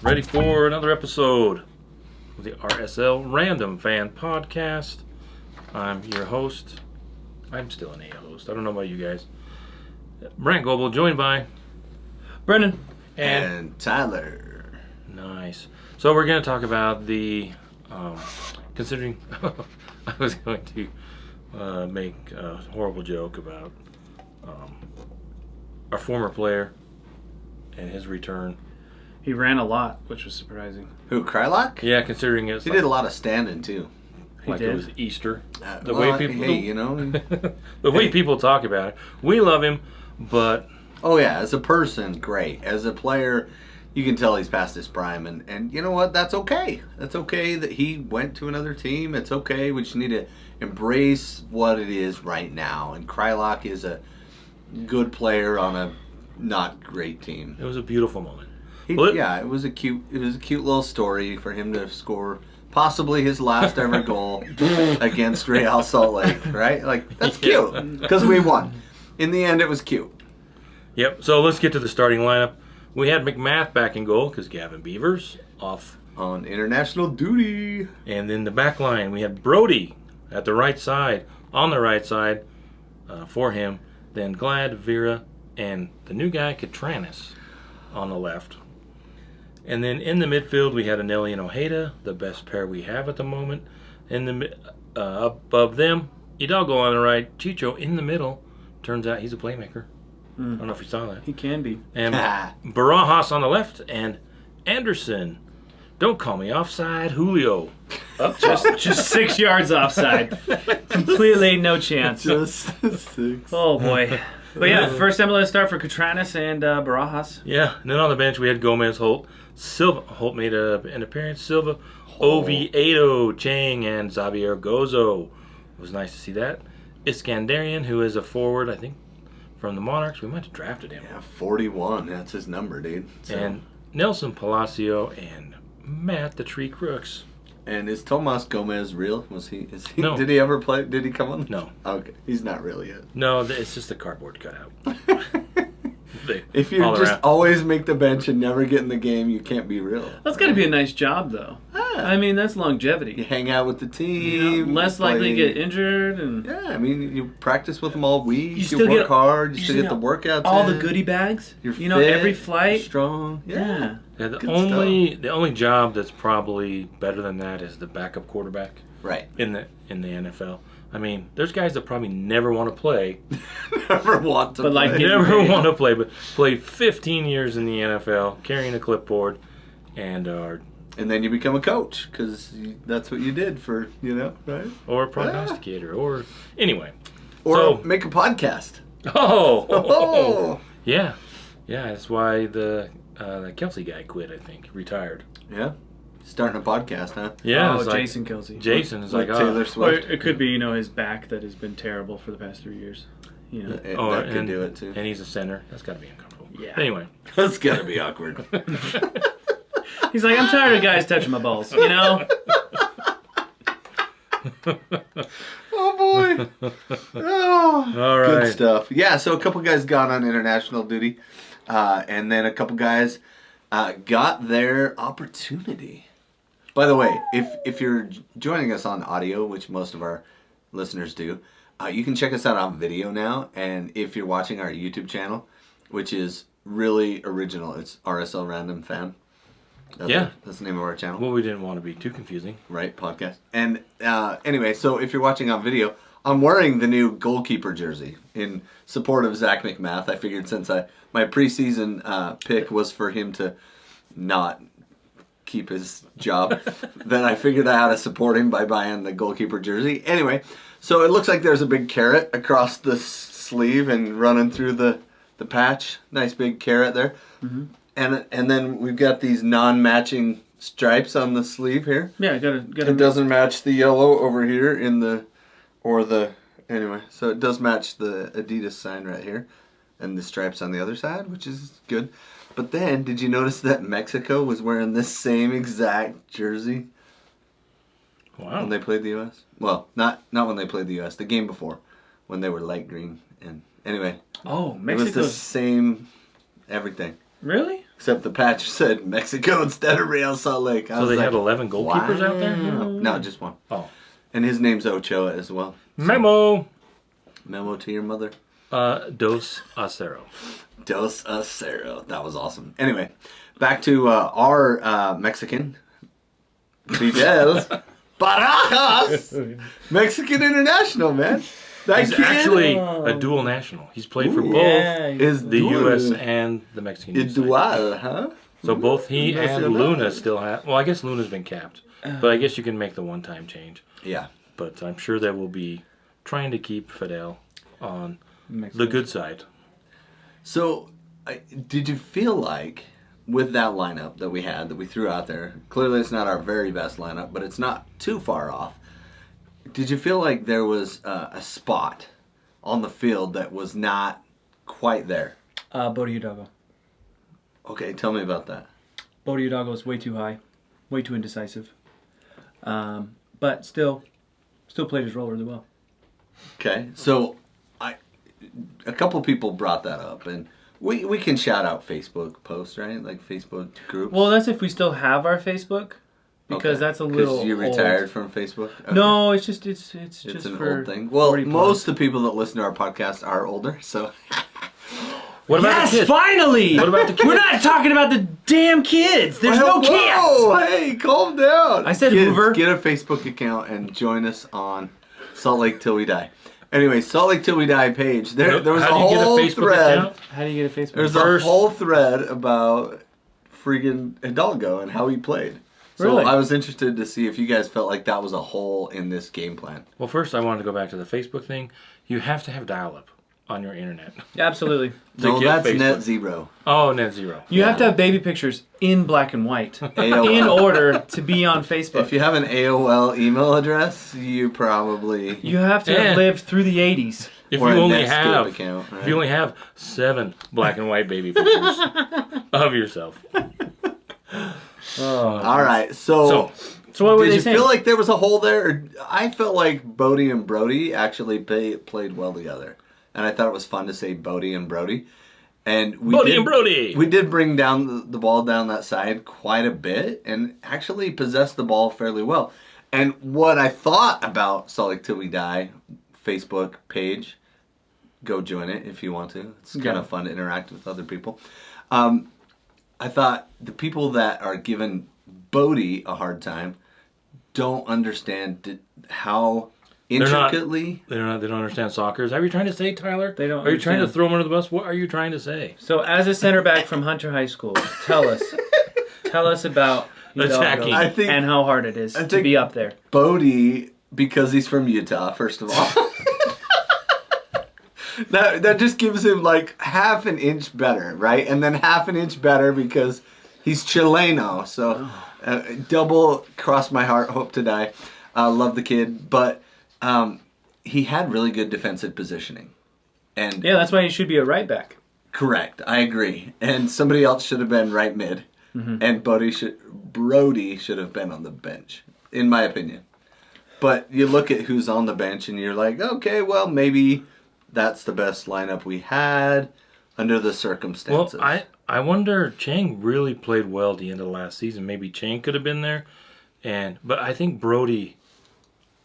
Ready for another episode of the RSL Random Fan Podcast. I'm your host. I'm still an A-host. I don't know about you guys. Brent Goebel, joined by Brendan and Tyler. Nice. So we're going to talk about the, considering I was going to make a horrible joke about our former player and his return. He ran a lot, which was surprising. Who, Krylock? Yeah, considering it's He did a lot of standing too. Like did. It was Easter. The way people talk about it. We love him, but Oh yeah, as a person, great. As a player, you can tell he's past his prime, and you know what? That's okay. That's okay that he went to another team. It's okay. We just need to embrace what it is right now. And Krylock is a good player on a not great team. it was a beautiful moment. It was a cute little story for him to score possibly his last ever goal against Real Salt Lake, right? Like, that's cute because we won. In the end, it was cute. Yep, so let's get to the starting lineup. We had McMath back in goal because Gavin Beavers off. On international duty. And then the back line, we had Brody at the right side, on the right side for him. Then Glad, Vera, and the new guy, Katranis, on the left. And then in the midfield, we had Anelli and Ojeda, the best pair we have at the moment. Above them, Hidalgo on the right, Chicho in the middle. Turns out he's a playmaker. I don't know if you saw that. He can be. And Barajas on the left, and Anderson. Don't call me offside, Julio. Up Just 6 yards offside. Completely no chance. Just 6. Oh boy. But yeah, first MLS start for Katranis and Barajas. Yeah, and then on the bench we had Gomez, Holt, Silva. Holt made an appearance. Silva, Oviedo, Chang, and Xavier Gozo. It was nice to see that. Iskandarian, who is a forward, I think, from the Monarchs. We might have drafted him. Yeah, 41. That's his number, dude. So. And Nelson Palacio and Matt the Tree Crooks. And is Tomas Gomez real? Was he? Is he? No. Did he ever play? Did he come on? No. Okay, he's not real yet. No, it's just a cardboard cutout. If you all just around. always make the bench and never get in the game, you can't be real. That's got to be a nice job, though. I mean, that's You longevity. hang out with the team. You know, less likely to get injured, and Yeah, I mean, you practice with them all week. You, still work get- hard. You you still still get the workouts. all in. the goodie bags. You're You know, fit, every you're flight. strong. Yeah. Yeah, the Good only job that's probably better than that is the backup quarterback Right. in the NFL. I mean, there's guys that probably never want to play, Never want to. But, like, play. getting never paid. want to play, but played 15 years in the NFL, carrying a clipboard, and are And then you become a coach because that's what you did for right. or a prognosticator, or anyway. Or So- make a podcast. Oh, yeah. That's why the Kelsey guy quit. I think retired. Yeah. Starting a podcast, huh? Yeah, Oh, it's like- Jason Kelsey. Jason is like, Taylor Or Swift. it could be, his back that has been terrible for the past 3 years. That could do it too. And he's a center. That's got to be uncomfortable. Yeah. Anyway. That's gotta be awkward. He's like, I'm tired of guys touching my balls, Oh boy. Oh, All right. good stuff. Yeah, so a couple guys got on international duty, and then a couple guys got their opportunity. By the way, if you're joining us on audio, which most of our listeners do, you can check us out on video now. And if you're watching our YouTube channel, which is really original, it's RSL Random Fan. That's the name of our channel. Well, we didn't want to be too confusing. Right, podcast. And anyway, so if you're watching on video, I'm wearing the new goalkeeper jersey in support of Zach McMath. I figured since my preseason pick was for him to not keep his job, then I figured out how to support him by buying the goalkeeper jersey. Anyway, so it looks like there's a big carrot across the sleeve and running through the patch. Nice big carrot there. Mm-hmm. And then we've got these non-matching stripes on the sleeve here. Yeah, It doesn't match the yellow over here anyway. So it does match the Adidas sign right here, and the stripes on the other side, which is good. But then, did you notice that Mexico was wearing the same exact jersey Wow. when they played the U.S.? Well, not when they played the U.S. The game before, when they were light green. And anyway, Oh, it was the Mexico's... same everything. Really? Except the patch said Mexico instead of Real Salt Lake. So they had 11 goalkeepers out there? No, just one. Oh. And his name's Ochoa as well. Memo! Memo to your mother. Dos Acero. Dos Acero. That was awesome. Anyway, back to our Mexican. Fidel Barajas. Mexican international, man. That He's kid actually a dual national. He's played for both is the dual. U.S. and the Mexican Is side. dual, huh? So both he and Nacional. Luna still have... Well, I guess Luna's been capped. But I guess you can make the one-time change. Yeah. But I'm sure they will be trying to keep Fidel on Mexico. the good side. So, did you feel like with that lineup that we had, that we threw out there, clearly it's not our very best lineup, but it's not too far off. Did you feel like there was a spot on the field that was not quite there? Bode Hidalgo. Okay, tell me about that. Bode Hidalgo is way too high, way too indecisive. But still played his role really well. Okay, so a couple people brought that up, and we can shout out Facebook posts, right? Like Facebook groups. Well, that's if we still have our Facebook, because Okay. that's a little. you retired from Facebook. Okay. No, it's just it's It's just an for old thing. Well, 40 plus. most of the people that listen to our podcast are older, so What about Yes, the kids? finally! What about the kids? We're not talking about the damn kids. There's no kids. Whoa, hey, calm down. I said Kids, Hoover. get a Facebook account and join us on Salt Lake Till We Die. Anyway, Salt Lake Till We Die page. There was a How do you get a whole Facebook thread. account? How do you get a Facebook? There's First- a whole thread about friggin' Hidalgo and how he played. So Really? I was interested to see if you guys felt like that was a hole in this game plan. Well, first I wanted to go back to the Facebook thing. You have to have dial-up on your internet. Absolutely. No, get that's Facebook. net zero. Oh, net zero. You have to have baby pictures in black and white AOL. in order to be on Facebook. If you have an AOL email address, you probably You have to have And- lived through the 80s. If or you a only Netscape have account, right? if you only have 7 black and white baby pictures of yourself. All right, so So what were did they you saying? feel like there was a hole there? Or I felt like Bodie and Brody actually played well together, and I thought it was fun to say Bodie and Brody. And Bodie and Brody! We did bring down the ball down that side quite a bit, and actually possessed the ball fairly well. And what I thought about Salt Lake Till We Die Facebook page, go join it if you want to. It's kind Yeah. of fun to interact with other people. I thought the people that are giving Bodie a hard time don't understand how not- intricately. They don't understand soccer. Are you trying to say, Tyler? They don't Are you trying to understand. throw them under the bus? What are you trying to say? So as a center back from Hunter High School, tell us about Hidalgo Attacking. I think- and how hard it is I to think- be up there. Bodie, because he's from Utah, first of all. that just gives him like half an inch better, right? And then half an inch better because he's Chileno. So double cross my heart, hope to die. Love the kid. But he had really good defensive positioning. And Yeah, that's why he should be a right back. correct, I agree. And somebody else should have been right mid. And Brody should have been on the bench, in my opinion. But you look at who's on the bench and you're like, okay, well, maybe that's the best lineup we had under the Well, circumstances. I wonder, Chang really played well at the end of last season. Maybe Chang could have been there. But I think Brody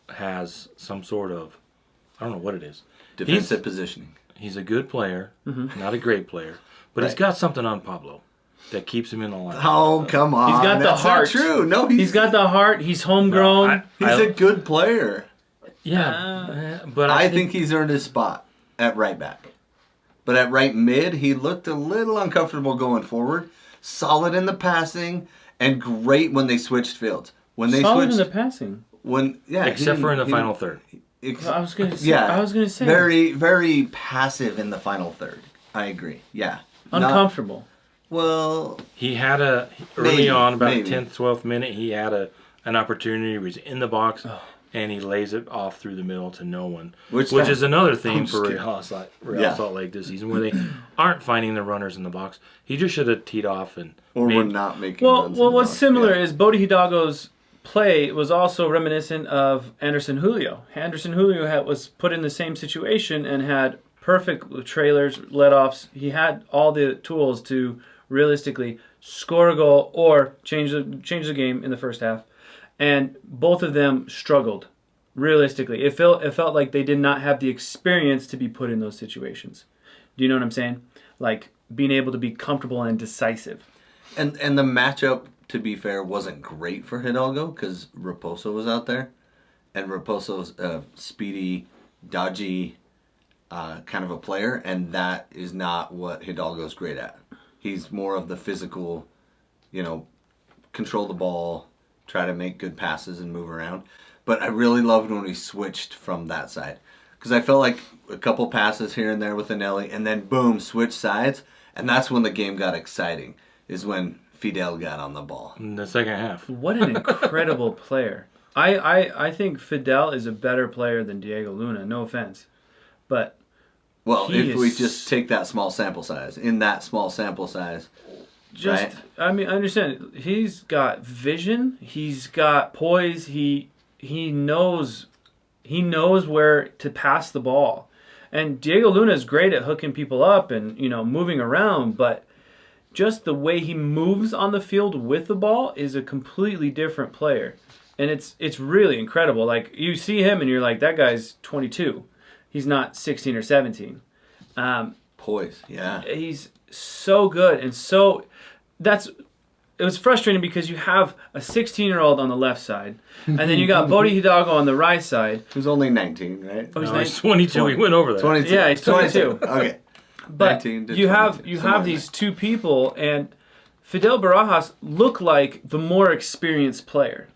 has some sort of, I don't know what it is. Defensive positioning. He's a good player, not a great player. But he's Right. got something on Pablo that keeps him in the line. Oh, come on. He's got the That's heart. not true. No, He's got the heart. He's homegrown. he's a good player. But I think he's earned his spot at right back. But at right mid, he looked a little uncomfortable going forward. Solid in the passing and great when they switched fields. When they solid in switched, the passing. except for in the final third. I was gonna say. Very, very passive in the final third. I agree. Yeah. uncomfortable. Well, He had early Maybe, on, about maybe. 10th, 12th minute, he had an opportunity. He was in the box, and he lays it off through the middle to no one. Which is another theme I'm for just Real Salt Lake this season, where they aren't finding the runners in the box. He just should have teed off and we're not making Well, runs in the what's box. similar is Bodie Hidalgo's play was also reminiscent of Anderson Julio. Anderson Julio was put in the same situation and had perfect trailers, let-offs. He had all the tools to realistically score a goal or change the game in the first half. And both of them struggled, realistically. It felt like they did not have the experience to be put in those situations. Do you know what I'm saying? Like being able to be comfortable and decisive. And the matchup, to be fair, wasn't great for Hidalgo because Raposo was out there. And Raposo's a speedy, dodgy kind of a player, and that is not what Hidalgo's great at. He's more of the physical, control the ball, try to make good passes and move around. But I really loved when we switched from that side. Because I felt like a couple passes here and there with Anelli, and then boom, switch sides. And that's when the game got exciting, is when Fidel got on the ball. in the second half. What an incredible player. I think Fidel is a better player than Diego Luna, no offense. But Well, if we just take that small sample size, in that small sample size, right? I mean, I understand. He's got vision. He's got poise. He knows where to pass the ball. And Diego Luna is great at hooking people up and moving around, but just the way he moves on the field with the ball is a completely different player. And it's really incredible. Like you see him and you're like, that guy's 22. He's not 16 or 17. Poise, yeah. He's so good, and it was frustrating because you have a 16-year-old on the left side, and then you got Bodie Hidalgo on the right side. Who's only 19, right? Oh, he's No, he's 22. He went over that. 22. Yeah, he's 22. Okay. But 19 to you 22, have somewhere these two people, and Fidel Barajas looked like the more experienced player.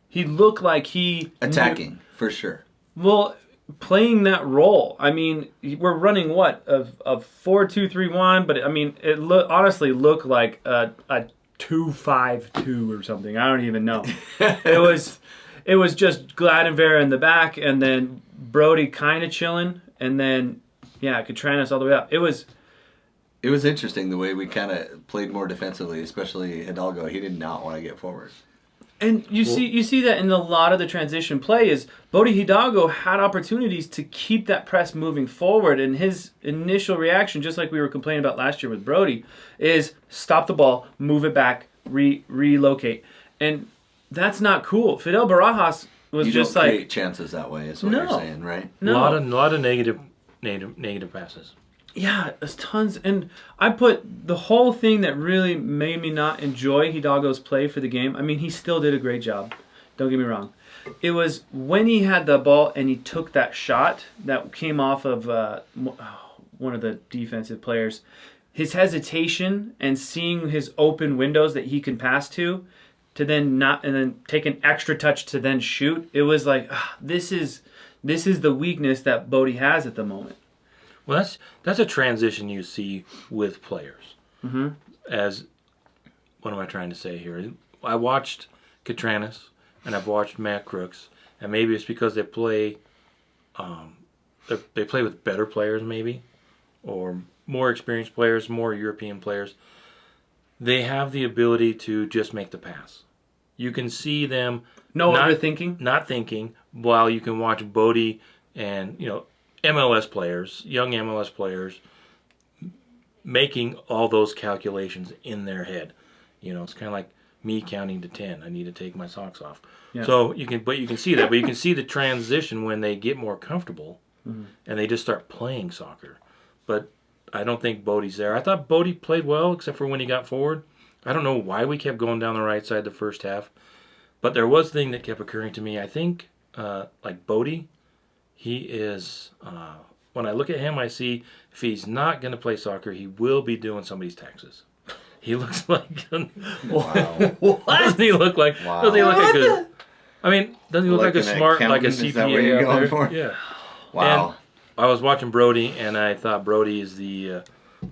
He looked like he Attacking, for sure. Well, playing that role. I mean, we're running what of 4-2-3-1, but I mean, it honestly looked like a 2-5-2 or something. I don't even know. It was just Glad and Vera in the back, and then Brody kind of chilling, and then Catranas all the way up. It was interesting the way we kind of played more defensively, especially Hidalgo. He did not want to get forward. And you see that in a lot of the transition play is Bodie Hidalgo had opportunities to keep that press moving forward, and his initial reaction, just like we were complaining about last year with Brody, is stop the ball, move it back, relocate. And that's not cool. Fidel Barajas was You just don't like create chances that way, is what No. you're saying, right? no. A lot of negative passes. Yeah, there's tons. And I put the whole thing that really made me not enjoy Hidalgo's play for the game. I mean, he still did a great job. Don't get me wrong. It was when he had the ball and he took that shot that came off of one of the defensive players. His hesitation and seeing his open windows that he can pass to then not, and then take an extra touch to then shoot. It was like, this is the weakness that Bodie has at the moment. Well, that's a transition you see with players. Mm-hmm. As what am I trying to say here? I watched Catranas and I've watched Matt Crooks, and maybe it's because they play with better players, maybe, or more experienced players, more European players. They have the ability to just make the pass. You can see them not thinking, while you can watch Bodie and MLS players, young MLS players, making all those calculations in their head. It's kind of like me counting to 10. I need to take my socks off. Yeah. So you can see that, but you can see the transition when they get more comfortable and they just start playing soccer. But I don't think Bodie's there. I thought Bodie played well, except for when he got forward. I don't know why we kept going down the right side the first half, but there was a thing that kept occurring to me. I think, like Bodie, he is, when I look at him, I see if he's not going to play soccer, he will be doing somebody's taxes. He looks like, Wow. doesn't he look like, Wow. doesn't he look like a, I mean, doesn't he look like a an smart, like a accountant? Is that what you're CPA out going there? for? Yeah. Wow. And I was watching Brody, and I thought Brody is the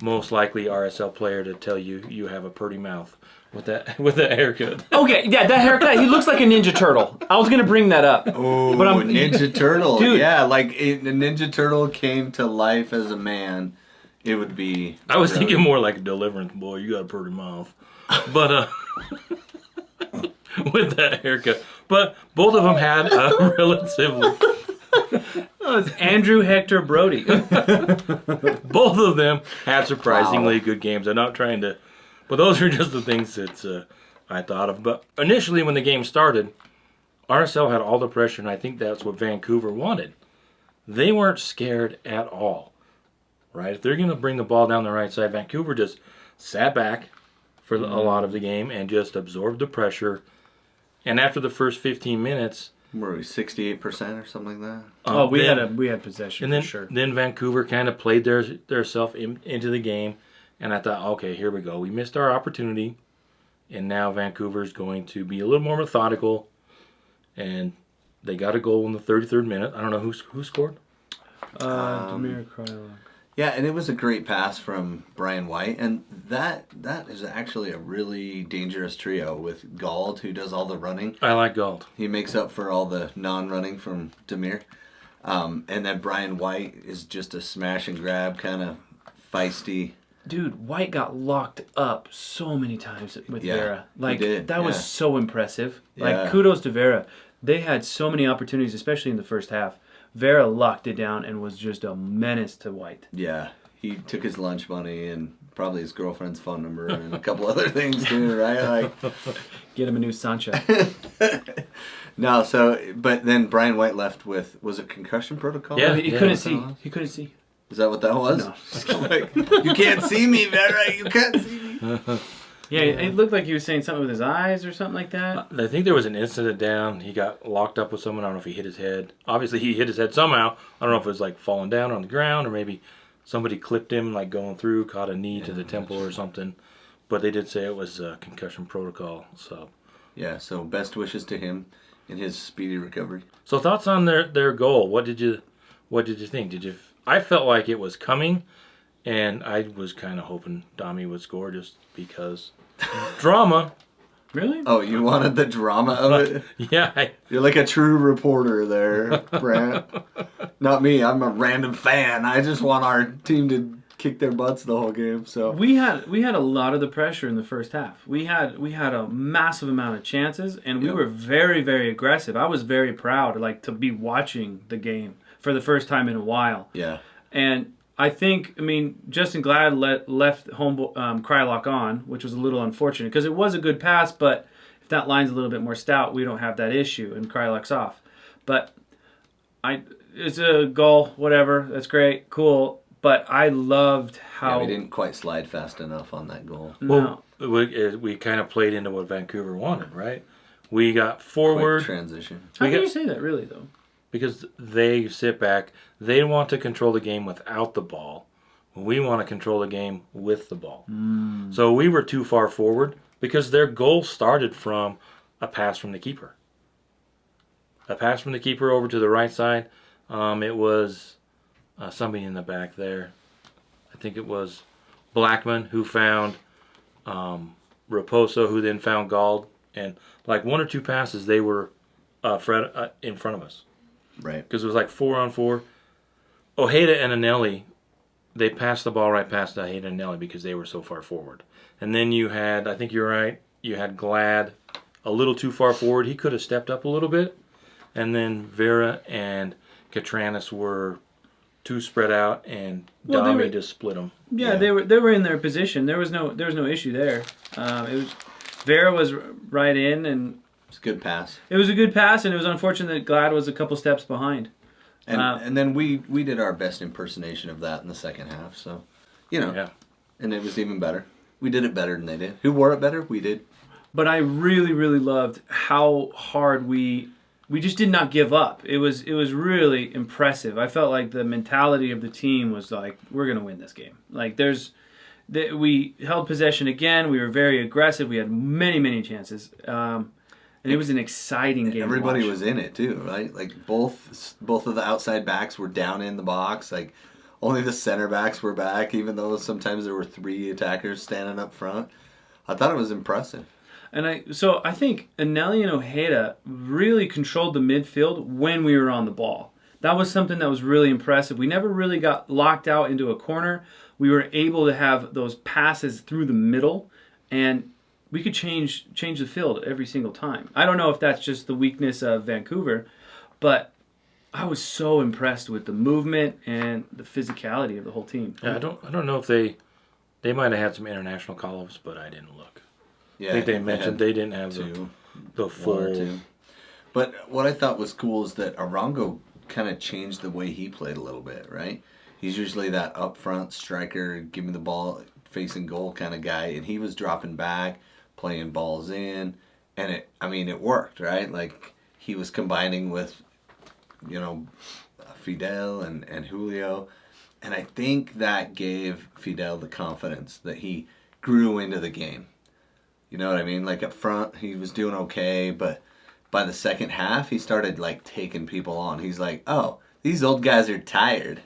most likely RSL player to tell you have a pretty mouth with that haircut. Okay, yeah, that haircut. He looks like a Ninja Turtle. I was gonna bring that haircut. He looks like a Ninja Turtle. I was gonna bring that up. Oh, but Ninja Turtle. Dude. Yeah, like if the Ninja Turtle came to life as a man, it would be... I was thinking more like a Deliverance boy. You got a pretty mouth. But, with that haircut. But both of them had a relatively... It's Andrew Hector Brody. Both of them had surprisingly good games. I'm not trying to... But those are just the things that I thought of. But initially when the game started, RSL had all the pressure, and I think that's what Vancouver wanted. They weren't scared at all. Right? If they're going to bring the ball down the right side, Vancouver just sat back for a lot of the game and just absorbed the pressure. And after the first 15 minutes... Were we 68% or something like that? We had possession, and then, for sure. Then Vancouver kind of played their self into the game. And I thought, okay, here we go. We missed our opportunity. And now Vancouver's going to be a little more methodical. And they got a goal in the 33rd minute. I don't know who scored. Demir Krylock. Yeah, and it was a great pass from Brian White, and that is actually a really dangerous trio with Gauld, who does all the running. I like Gauld. He makes up for all the non-running from Demir. And then Brian White is just a smash and grab kind of feisty. Dude, White got locked up so many times with Vera. Like, he did, that was so impressive. Like, Yeah. kudos to Vera. They had so many opportunities, especially in the first half. Vera locked it down and was just a menace to White. Yeah, he took his lunch money and probably his girlfriend's phone number and a couple other things too, right? Like, get him a new Sancho. No, but then Brian White left with, was it concussion protocol? Yeah, he couldn't see. He couldn't see. Is that what that was? No. Like, you can't see me, Vera. You can't see me. Yeah, it looked like he was saying something with his eyes or something like that. I think there was an incident down. He got locked up with someone. I don't know if he hit his head. Obviously, he hit his head somehow. I don't know if it was like falling down on the ground or maybe somebody clipped him like going through, caught a knee to the temple or something. But they did say it was a concussion protocol. So Yeah, so best wishes to him in his speedy recovery. So thoughts on their goal? What did you think? I felt like it was coming, and I was kind of hoping Dami would score just because drama. Really? Oh, you wanted the drama of it? Yeah. You're like a true reporter there, Brant. Not me. I'm a random fan. I just want our team to kick their butts the whole game. So we had a lot of the pressure in the first half. We had a massive amount of chances, and we were very, very aggressive. I was very proud, like, to be watching the game for the first time in a while. Yeah. And I mean, Justin Glad left Krylock on, which was a little unfortunate because it was a good pass, but if that line's a little bit more stout, we don't have that issue, and Krylock's off. But it's a goal, whatever. That's great, cool. But I loved how we didn't quite slide fast enough on that goal. No. Well, we kind of played into what Vancouver wanted, right? We got forward. Quick transition. How can you say that, really, though? Because they sit back. They want to control the game without the ball. We want to control the game with the ball. So we were too far forward because their goal started from a pass from the keeper. A pass from the keeper over to the right side. It was somebody in the back there. I think it was Blackman who found Raposo, who then found Gauld. And like one or two passes, they were in front of us. Right. Because it was like 4-on-4. Ojeda and Anelli, they passed the ball right past Ojeda and Anelli because they were so far forward. And then you had, I think you're right, you had Glad a little too far forward. He could have stepped up a little bit. And then Vera and Catranis were too spread out, and Dami just split them. Yeah, they were in their position. There was no issue there. Vera was right in, and it's a good pass. It was a good pass, and it was unfortunate that Glad was a couple steps behind. And then we did our best impersonation of that in the second half. So, Yeah. And it was even better. We did it better than they did. Who wore it better? We did. But I really, really loved how hard we just did not give up. It was really impressive. I felt like the mentality of the team was like, we're going to win this game. Like we held possession again. We were very aggressive. We had many, many chances. And it was an exciting game. Everybody was in it too, right? Like both of the outside backs were down in the box. Like only the center backs were back, even though sometimes there were three attackers standing up front. I thought it was impressive. And I think Anelli and Ojeda really controlled the midfield when we were on the ball. That was something that was really impressive. We never really got locked out into a corner. We were able to have those passes through the middle, and we could change the field every single time. I don't know if that's just the weakness of Vancouver, but I was so impressed with the movement and the physicality of the whole team. Yeah, I don't know if they might have had some international call-ups, but I didn't look. Yeah, I think they mentioned they didn't have the full. But what I thought was cool is that Arango kind of changed the way he played a little bit, right? He's usually that up front striker, give me the ball, facing goal kind of guy, and he was dropping back, playing balls in, and it worked, right? Like he was combining with, Fidel and Julio, and I think that gave Fidel the confidence that he grew into the game. You know what I mean? Like up front, he was doing okay, but by the second half, he started like taking people on. He's like, oh, these old guys are tired.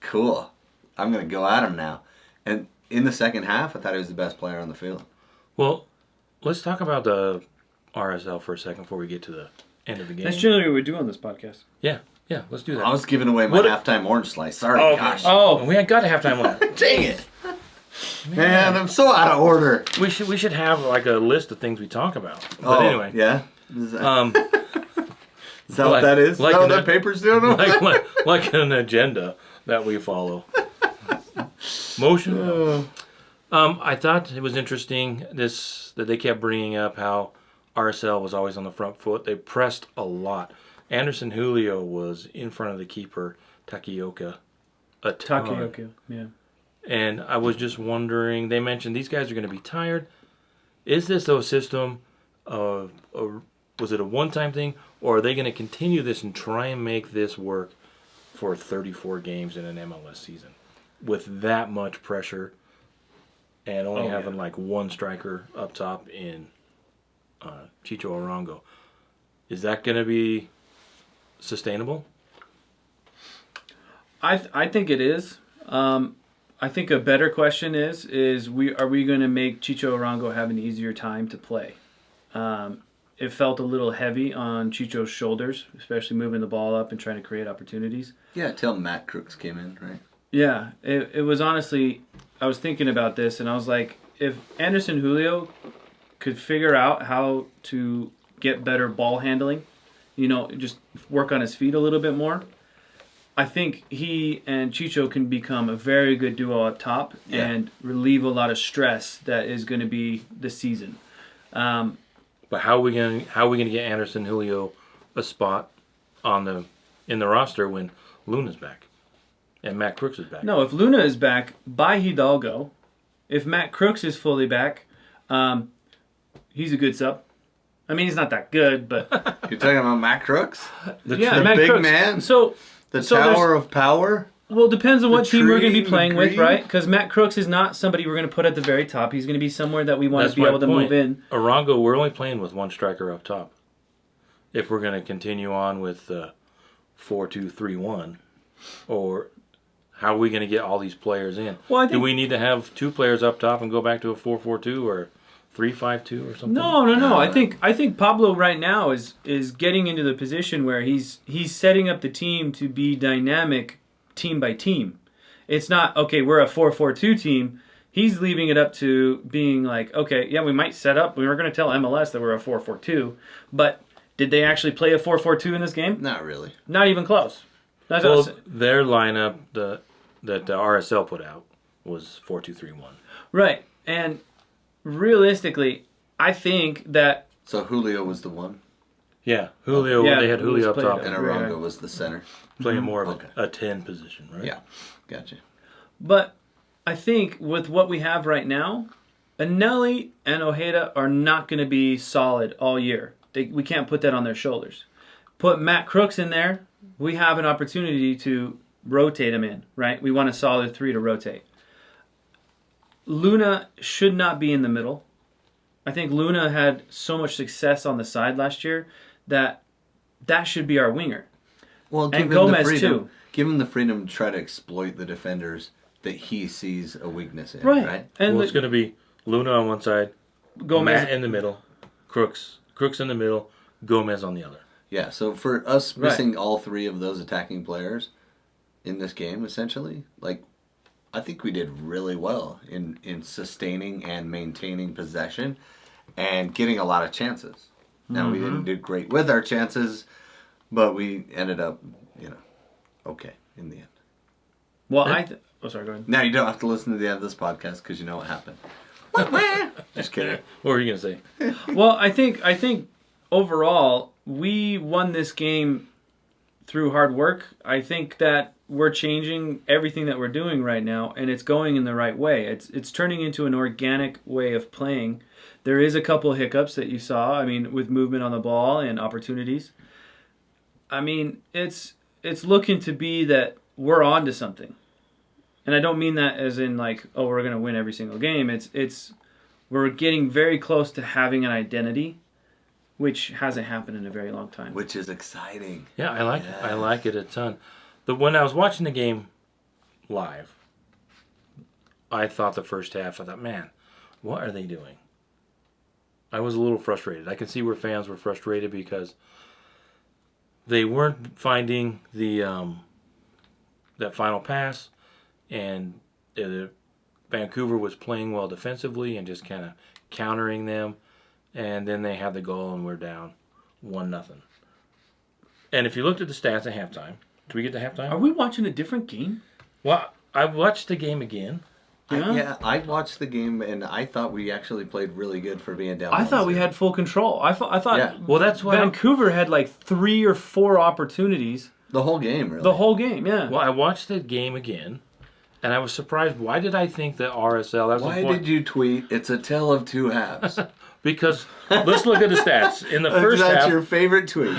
Cool. I'm going to go at him now. And in the second half, I thought he was the best player on the field. Well, let's talk about the RSL for a second before we get to the end of the game. That's generally what we do on this podcast. Yeah, let's do that. I was giving away my halftime orange slice. Sorry, gosh. Oh, we ain't got a halftime left. Dang it. Man, I'm so out of order. We should have like a list of things we talk about. But anyway. Yeah? Is that what like, that is? Like is that what that paper's doing? like an agenda that we follow. Motion. I thought it was interesting that they kept bringing up how RSL was always on the front foot. They pressed a lot. Anderson Julio was in front of the keeper, Takioka, a ton. Takioka, yeah. And I was just wondering, they mentioned these guys are going to be tired. Is this a system of, was it a one-time thing, or are they going to continue this and try and make this work for 34 games in an MLS season with that much pressure and only having like one striker up top in Chicho Arango? Is that going to be sustainable? I think it is. I think a better question is are we going to make Chicho Arango have an easier time to play? It felt a little heavy on Chicho's shoulders, especially moving the ball up and trying to create opportunities. Yeah, till Matt Crooks came in, right? Yeah, it was honestly, I was thinking about this and I was like, if Anderson Julio could figure out how to get better ball handling, just work on his feet a little bit more, I think he and Chicho can become a very good duo up top and relieve a lot of stress that is going to be this season. But how are we going to get Anderson Julio a spot in the roster when Luna's back and Matt Crooks is back? No, if Luna is back, by Hidalgo. If Matt Crooks is fully back, he's a good sub. I mean, he's not that good, but You're talking about Matt Crooks? the Matt big Crooks. Man? So The Tower of Power? Well, it depends on what team we're going to be tree, playing the with, green. right? Because Matt Crooks is not somebody we're going to put at the very top. He's going to be somewhere that we want That's to be my able to point. move in. Arango, we're only playing with one striker up top. If we're going to continue on with 4-2-3-1, or how are we going to get all these players in? Well, I think do we need to have two players up top and go back to a 4-4-2 or 3-5-2 or something? No. I think Pablo right now is getting into the position where he's setting up the team to be dynamic team by team. It's not, okay, we're a 4-4-2 team. He's leaving it up to being like, okay, yeah, we might set up. We were going to tell MLS that we're a 4-4-2, but did they actually play a 4-4-2 in this game? Not really. Not even close. That's Well, their lineup that the RSL put out was 4-2-3-1. right. And realistically, I think that So Julio was the one, Yeah, Julio. Yeah, they had Julio up played top and Yeah. Arango was the center. playing more of Okay. a 10 position, right? Yeah, gotcha. But I think with what we have right now, Anelli and Ojeda are not going to be solid all year. We can't put that on their shoulders. Put Matt Crooks in there, we have an opportunity to rotate him in, right? We want a solid 3 to rotate. Luna should not be in the middle. I think Luna had so much success on the side last year that should be our winger. Well, And Gomez, too. Give him the freedom to try to exploit the defenders that he sees a weakness in, right? And Well, it's going to be Luna on one side, Gomez Matt in the middle, Crooks in the middle, Gomez on the other. Yeah, so for us missing all three of those attacking players in this game, essentially, like, I think we did really well in sustaining and maintaining possession and getting a lot of chances. Now, we didn't do great with our chances, but we ended up, okay in the end. Well, sorry, go ahead. Now you don't have to listen to the end of this podcast because you know what happened. Just kidding. What were you going to say? Well, I think overall, we won this game through hard work. I think that we're changing everything that we're doing right now, and it's going in the right way. It's turning into an organic way of playing. There is a couple of hiccups that you saw, I mean, with movement on the ball and opportunities. I mean, it's looking to be that we're on to something. And I don't mean that as in like, oh, we're going to win every single game. It's we're getting very close to having an identity, which hasn't happened in a very long time. Which is exciting. Yeah, I like it a ton. When I was watching the game live, I thought the first half, I thought, man, what are they doing? I was a little frustrated. I can see where fans were frustrated because they weren't finding the that final pass, and Vancouver was playing well defensively and just kind of countering them, and then they had the goal and we're down 1-0. And if you looked at the stats at halftime, did we get to halftime? Are we watching a different game? Well, I watched the game again. I watched the game and I thought we actually played really good for being down. I thought we had full control. I thought Yeah. Well, that's why Vancouver had like 3 or 4 opportunities. The whole game, really. The whole game, yeah. Well, I watched the game again, and I was surprised. Why did I think that RSL... Why did you tweet, it's a tale of two halves? Because, let's look at the stats. In the first That's half... your favorite tweet.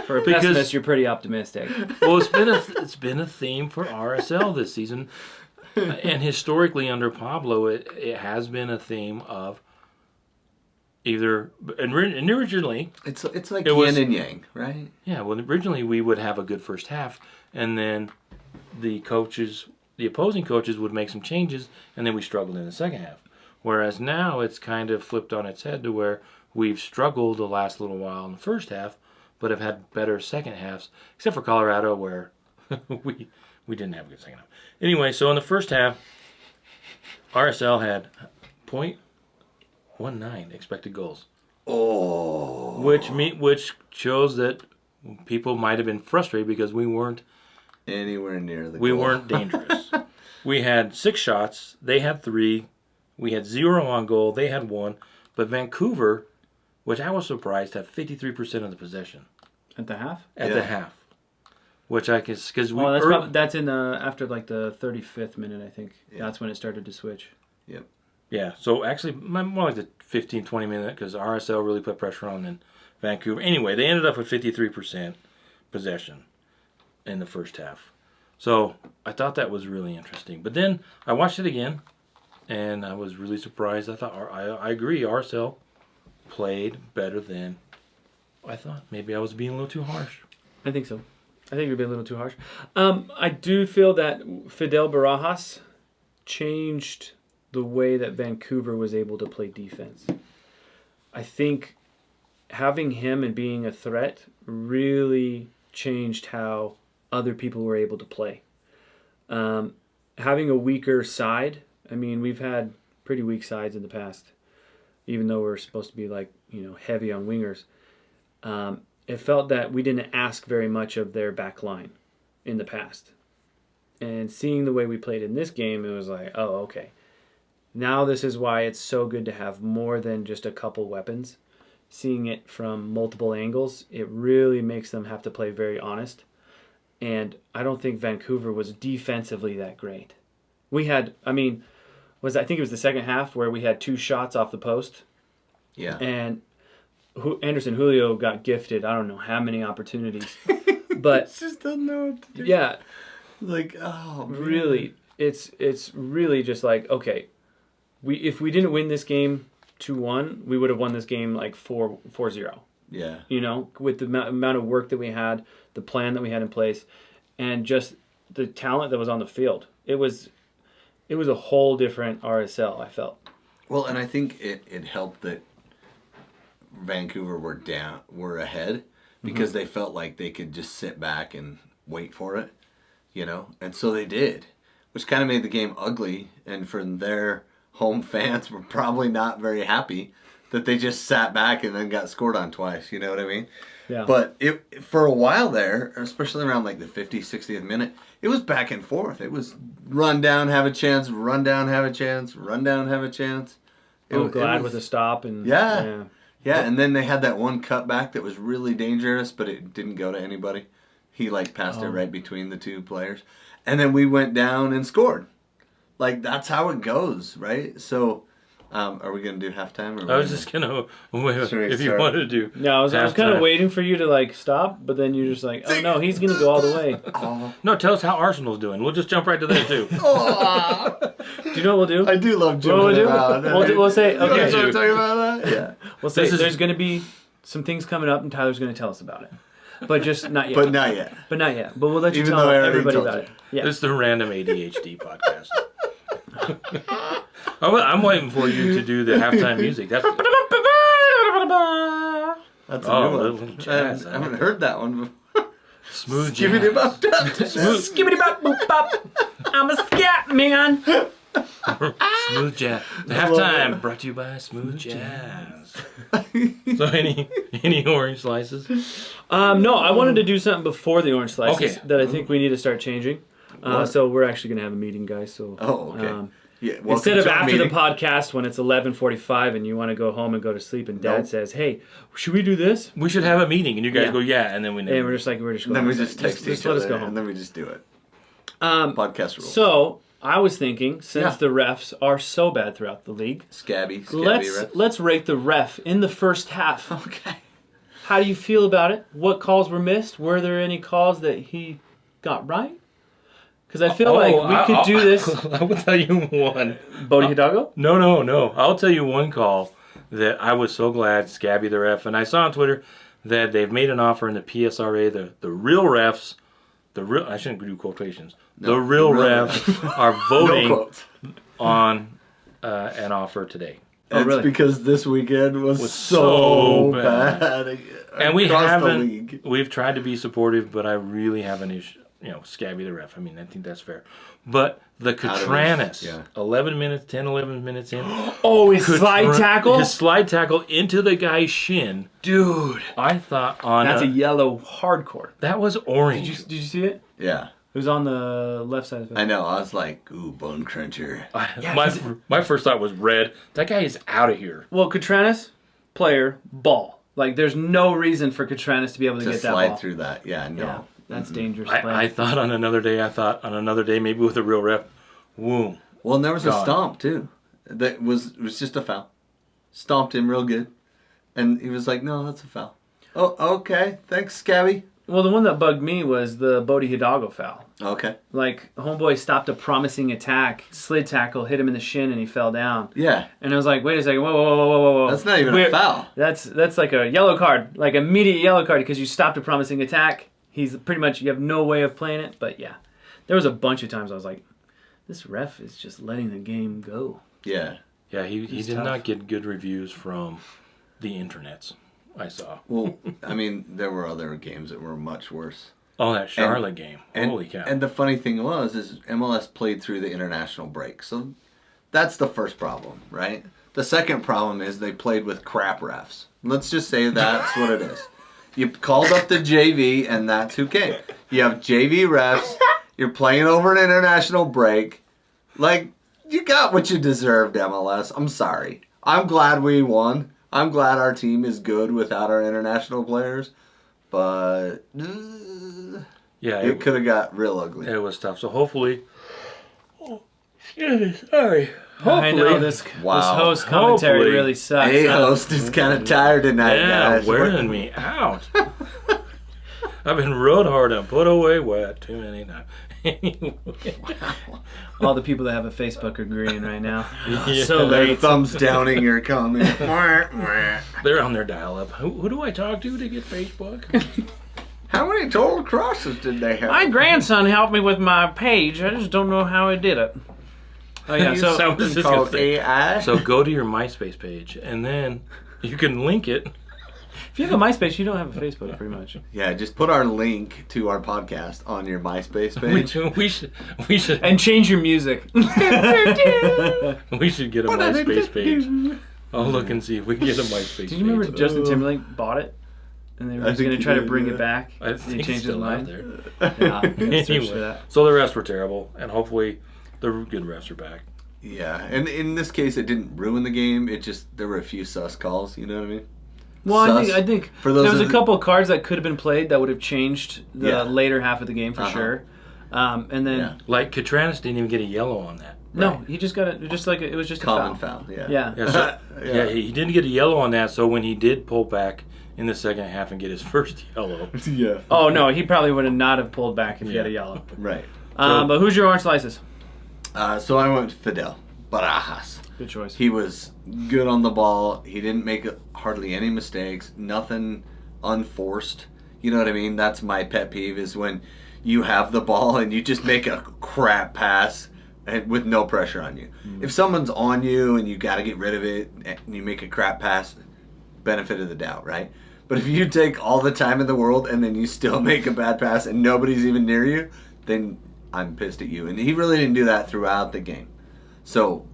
For a pessimist, you're pretty optimistic. Well, it's been a theme for RSL this season. And historically under Pablo, it has been a theme of either... And originally... It's like yin and yang, right? Yeah, well, originally we would have a good first half, and then the opposing coaches would make some changes, and then we struggled in the second half. Whereas now it's kind of flipped on its head to where we've struggled the last little while in the first half, but have had better second halves, except for Colorado where we didn't have a good second half. Anyway, so in the first half, RSL had 0.19 expected goals. Oh. Which shows that people might have been frustrated because we weren't anywhere near the goal. We weren't dangerous. We had 6 shots. They had 3. We had 0 on goal. They had 1. But Vancouver, which I was surprised, had 53% of the possession. At the half? At the half. Which I guess... Cause that's in after like the 35th minute, I think. Yeah. That's when it started to switch. Yep. Yeah, so actually more like the 15, 20 minute because RSL really put pressure on then Vancouver. Anyway, they ended up with 53% possession in the first half. So I thought that was really interesting. But then I watched it again, and I was really surprised. I thought, I agree, RSL played better than I thought. Maybe I was being a little too harsh. I think so. I think you're being a little too harsh. I do feel that Fidel Barajas changed the way that Vancouver was able to play defense. I think having him and being a threat really changed how other people were able to play. Having a weaker side, I mean, we've had pretty weak sides in the past, even though we're supposed to be like, heavy on wingers. It felt that we didn't ask very much of their back line in the past. And seeing the way we played in this game, it was like, oh, okay. Now this is why it's so good to have more than just a couple weapons. Seeing it from multiple angles, it really makes them have to play very honest. And I don't think Vancouver was defensively that great. We had, I think it was the second half where we had 2 shots off the post. Yeah. And Anderson Julio got gifted, I don't know how many opportunities. But just doesn't know what to do. Yeah. Like, oh, man. Really, it's really just like, okay, if we didn't win this game 2-1, we would have won this game like 4-0. Yeah. With the amount of work that we had, the plan that we had in place, and just the talent that was on the field. It was a whole different RSL, I felt. Well, and I think it helped that Vancouver were ahead because they felt like they could just sit back and wait for it, and so they did, which kind of made the game ugly, and for their home fans were probably not very happy that they just sat back and then got scored on twice, you know what I mean? Yeah. But for a while there, especially around like the 50th, 60th minute, it was back and forth. It was run down, have a chance, run down, have a chance, run down, have a chance. Glad with a stop. And Yeah, and then they had that one cutback that was really dangerous, but it didn't go to anybody. He passed it right between the two players. And then we went down and scored. That's how it goes, right? So, are we going to do halftime? I was just going to wait if you wanted to do. No, I was kind of waiting for you to stop, but then you're just oh no, he's going to go all the way. No, tell us how Arsenal's doing. We'll just jump right to that too. Do you know what we'll do? I do love jumping around. We'll say, okay. You want to talk about that? Yeah. We'll say there's going to be some things coming up, and Tyler's going to tell us about it. But just not yet. But not yet. But we'll let you tell everybody about it. Yeah. This is the Random ADHD podcast. I'm waiting for you to do the halftime music. That's a new one. Jazz. I haven't heard that one before. Smooth jazz. Skibbity-bop-bop. I'm a scat man. Smooth jazz. The halftime brought to you by Smooth Jazz. So any orange slices? No, I wanted to do something before the orange slices Okay. that I think we need to start changing. So we're actually going to have a meeting, guys. So okay. Instead of after the podcast when it's 11:45 and you want to go home and go to sleep and Dad says, "Hey, should we do this?" We should have a meeting, and you guys go, "Yeah," and then we. And we're just going. Then we just text each other, let us go home. and then we just do it. Podcast rules. So I was thinking, since the refs are so bad throughout the league, Scabby let's rate the ref in the first half. Okay. How do you feel about it? What calls were missed? Were there any calls that he got right? Because I feel like we could do this. I will tell you one. Bodie Hidalgo? No. I'll tell you one call that I was so glad Scabby the ref, and I saw on Twitter that they've made an offer in the PSRA. The real refs, I shouldn't do quotations. The real refs are voting on an offer today. It's really? because this weekend was so bad. And we've tried to be supportive, but I really have an issue. Scabby the ref. I mean, I think that's fair. But the Catranis, 11 minutes in. Oh, his slide tackle? His slide tackle into the guy's shin. Dude. I thought that's a yellow hardcore. That was orange. Did you see it? Yeah. It was on the left side of it. I know. I was like, ooh, bone cruncher. My first thought was red. That guy is out of here. Well, Catranis, player, ball. There's no reason for Catranis to be able to get that ball. Slide through that. Yeah, no. Yeah, that's dangerous. I thought on another day, maybe with a real ref, boom. Well, and there was a stomp, too. That was just a foul. Stomped him real good. And he was like, no, that's a foul. Oh, okay. Thanks, Scabby. Well, the one that bugged me was the Bodie Hidalgo foul. Okay. Homeboy stopped a promising attack, slid tackle, hit him in the shin, and he fell down. Yeah. And I was like, wait a second, whoa. That's not even a foul. That's like a yellow card, immediate yellow card, because you stopped a promising attack. He's pretty much, you have no way of playing it. But yeah, there was a bunch of times I was like, this ref is just letting the game go. Yeah. Yeah, he did not get good reviews from the internets. I saw. Well, I mean, there were other games that were much worse. Oh, that Charlotte game. Holy cow. And the funny thing is MLS played through the international break. So that's the first problem, right? The second problem is they played with crap refs. Let's just say that's what it is. You called up the JV, and that's who came. You have JV refs. You're playing over an international break. You got what you deserved, MLS. I'm sorry. I'm glad we won. I'm glad our team is good without our international players, but it could have got real ugly. It was tough. So hopefully, sorry. I know this host commentary really sucks. Hey, host is kind of tired tonight, guys. Wearing me out. I've been rode hard and put away wet too many times. All the people that have a Facebook are agreeing right now. Yeah. So They're late. thumbs downing your comment. They're on their dial-up. Who do I talk to get Facebook? How many total crosses did they have? My grandson helped me with my page. I just don't know how he did it. Oh yeah. So I was just gonna Called say. AI. So go to your MySpace page, and then you can link it. if you have a MySpace, you don't have a Facebook, pretty much. Yeah, just put our link to our podcast on your MySpace page. We should And change your music. we should get a MySpace page. I'll look and see if we can get a MySpace page. Do you remember Justin Timberlake bought it? And they were just going to try to bring it back. I and think he it's changed his still out mind. there. Yeah, search for Anyway, that. so the refs were terrible, and hopefully the good refs are back. Yeah, and in this case, it didn't ruin the game. It just there were a few sus calls. You know what I mean? Well, Sus. I think For those there was of a the- couple of cards that could have been played that would have changed the Yeah. later half of the game for sure. And then Yeah. Like Katranis didn't even get a yellow on that. no, Right. he just got it. Just like it was just Common a foul. foul. Yeah. Yeah. Yeah, so, Yeah. he didn't get a yellow on that. So when he did pull back in the second half and get his first yellow, Yeah. Oh no, he probably would have not have pulled back if he had a Yeah. yellow. Right. But who's your orange slices? So I went Fidel Barajas. Good choice. He was good on the ball. He didn't make hardly any mistakes. Nothing unforced. You know what I mean? That's my pet peeve is when you have the ball and you just make a crap pass and with no pressure on you. If someone's on you and you got to get rid of it and you make a crap pass, benefit of the doubt, right? But if you take all the time in the world and then you still make a bad pass and nobody's even near you, then I'm pissed at you. And he really didn't do that throughout the game. So,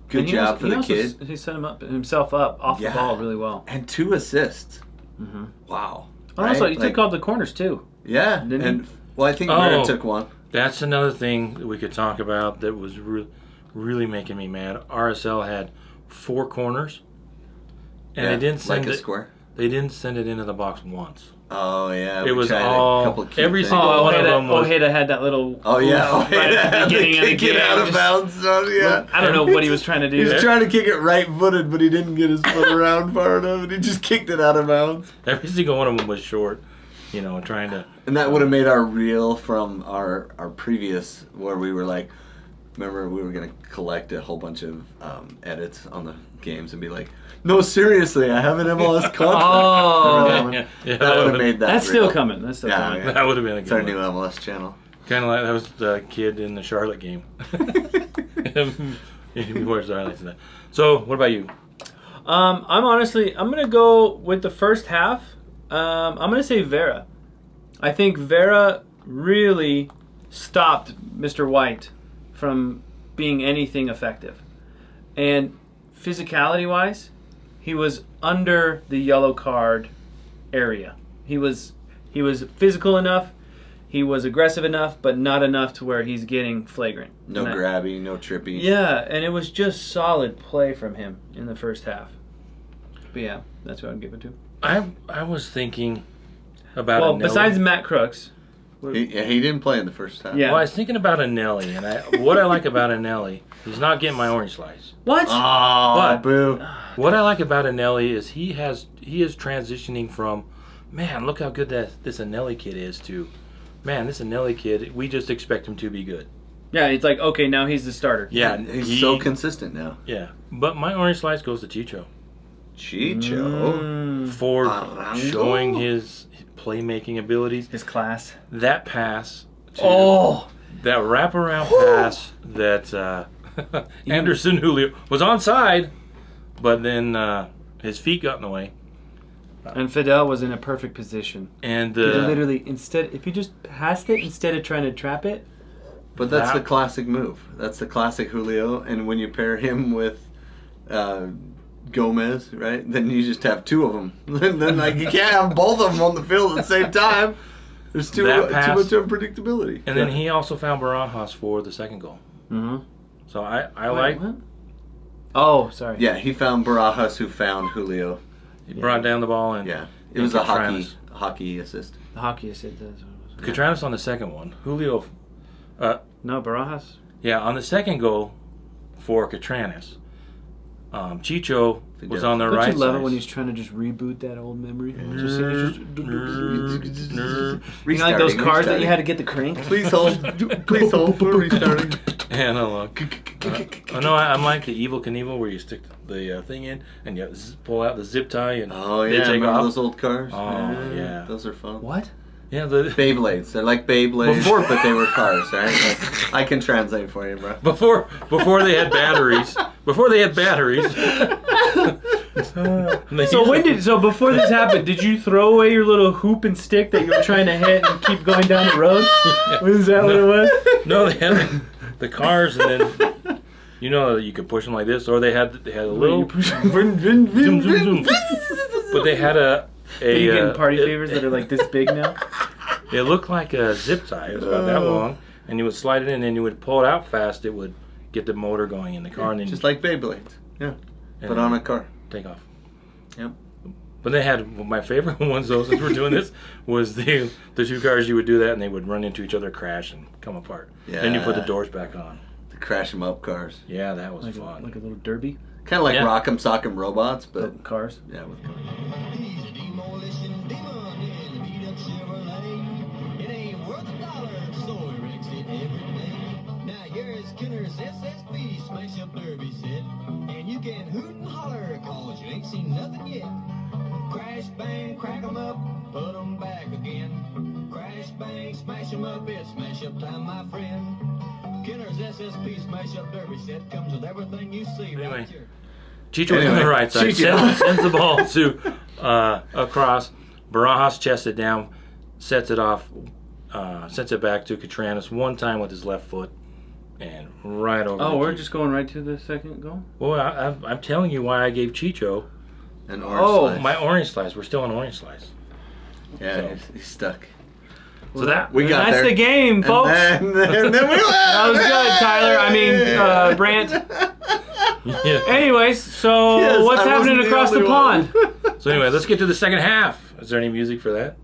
good And job for the kid. He set himself up off Yeah. the ball really well. And 2 assists. Mm-hmm. Wow. And also, Right? he took all the corners too. Yeah. Didn't he? And well, I think Oh. Vera took one. that's another thing that we could talk about that was really making me mad. RSL had 4 corners, and they didn't send like a it. square. They didn't send it into the box once. Oh yeah. It was tried a all- couple cute every things. single Oh, one of them was- Ojeda had that little. Oh yeah. oof right at the beginning of the kick it game. out of Just- bounds. So, yeah. I don't know what he was trying to do. He was there. trying to kick it right-footed, but he didn't get his foot around far enough, and he just kicked it out of bounds. Every single one of them was short. Trying to. And that would have made our reel from our previous, where we were like, remember we were going to collect a whole bunch of edits on the games and be like, no, seriously, I have an MLS contract. Oh. Remember that one? Yeah, That would have made that That's reel. still coming. That's still Yeah, coming. yeah. That would have been a It's our good new one. MLS channel. Kind of like that was the kid in the Charlotte game. We watched the highlights of that. So, what about you? I'm gonna go with the first half. I'm gonna say Vera. I think Vera really stopped Mr. White from being anything effective. And physicality wise, he was under the yellow card area. He was physical enough, he was aggressive enough, but not enough to where he's getting flagrant. No And grabby, no trippy. yeah, and it was just solid play from him in the first half. But yeah, that's what I'd give it to. I was thinking about Well, Anelli. besides Matt Crooks. He didn't play in the first half. Yeah. Well, I was thinking about Anelli, and what I like about Anelli, he's not getting my orange slice. What? Oh, But- boo. What I like about Anelli is he is transitioning from, man, look how good this Anelli kid is, to, man, this Anelli kid, we just expect him to be good. Yeah, it's like, okay, now he's the starter. Yeah, He's so consistent now. yeah. But my orange slice goes to Chicho Chicho. for Arango? showing his playmaking abilities. His class. That pass, to, Oh! that wraparound pass that Anderson Julio was onside, but then his feet got in the way. And Fidel was in a perfect position. And He literally, if he just passed it instead of trying to trap it. But that's That- the classic move. That's the classic Julio. And when you pair him with Gomez, right, then you just have 2 of them. then like you can't have both of them on the field at the same time. There's too That much pass- unpredictability. And then he also found Barajas for the second goal. Mm-hmm. So I like What? Oh, sorry. Yeah, he found Barajas, who found Julio. he brought down the ball and Yeah, it and was a Katranis. hockey assist. The hockey said that. Katranis on the second one. Julio, No, Barajas. yeah, on the second goal for Katranis. Chicho was on the Don't right you love side. it when he's trying to just reboot that old memory? You know, like those cars that you had to get the crank? Please hold. Please hold. We're restarting. And oh no, I'm like the Evil Knievel where you stick the thing in and you pull out the zip tie and Oh they yeah, take remember off. those old cars? Oh, yeah. those are fun. What? Yeah, the Beyblades. They're like Beyblades, but they were cars, right? Like, I can translate for you, bro. before they had batteries. Before they had batteries. So before this happened, did you throw away your little hoop and stick that you were trying to hit and keep going down the road? Was that what it was? No, they had the cars, and then you could push them like this, or they had a little zoom, zoom, zoom. But they had Are you getting party favors that are like this big now? It looked like a zip tie. It was about that long, and you would slide it in, and you would pull it out fast. It would get the motor going in the car, and then Just like Beyblades. Yeah. But on a car. take off. Yep. But they had my favorite ones, though, since we're doing this, was the two cars. You would do that, and they would run into each other, crash, and come apart. Yeah. Then you put the doors back on. The crash 'em up cars. Yeah, that was Like fun. like a little derby. Kind of like Yeah. Rock'em Sock'em Robots, but Cars. yeah, with cars. He's a demolition demon in a beat-up Chevrolet. It ain't worth $1, so he wrecks it every day. Now here's Skinner's SSB smash-up derby set, and you can hoot and holler 'cause you ain't seen nothing yet. Crash, bang, crack 'em up, put 'em back again. Crash, bang, smash 'em up, it's smash-up time, my friend. Skinner's SSP smash-up derby set comes with everything you see Anyway. right here. Chicho was on the right side. Chicho. Sends the ball to across. Barajas chests it down, sets it off, sets it back to Catranis one time with his left foot, and right over. Oh, the we're keeper. just going right to the second goal? Well, I'm telling you why I gave Chicho An orange slice. my orange slice. We're still on orange slice. Yeah, So- he's stuck. So that We got That's there. the game, folks. And then we That was good, Tyler. I mean, Brant. yeah. Anyways, so Yes, what's I happening wasn't the across the only one. pond? So anyway, let's get to the second half. Is there any music for that?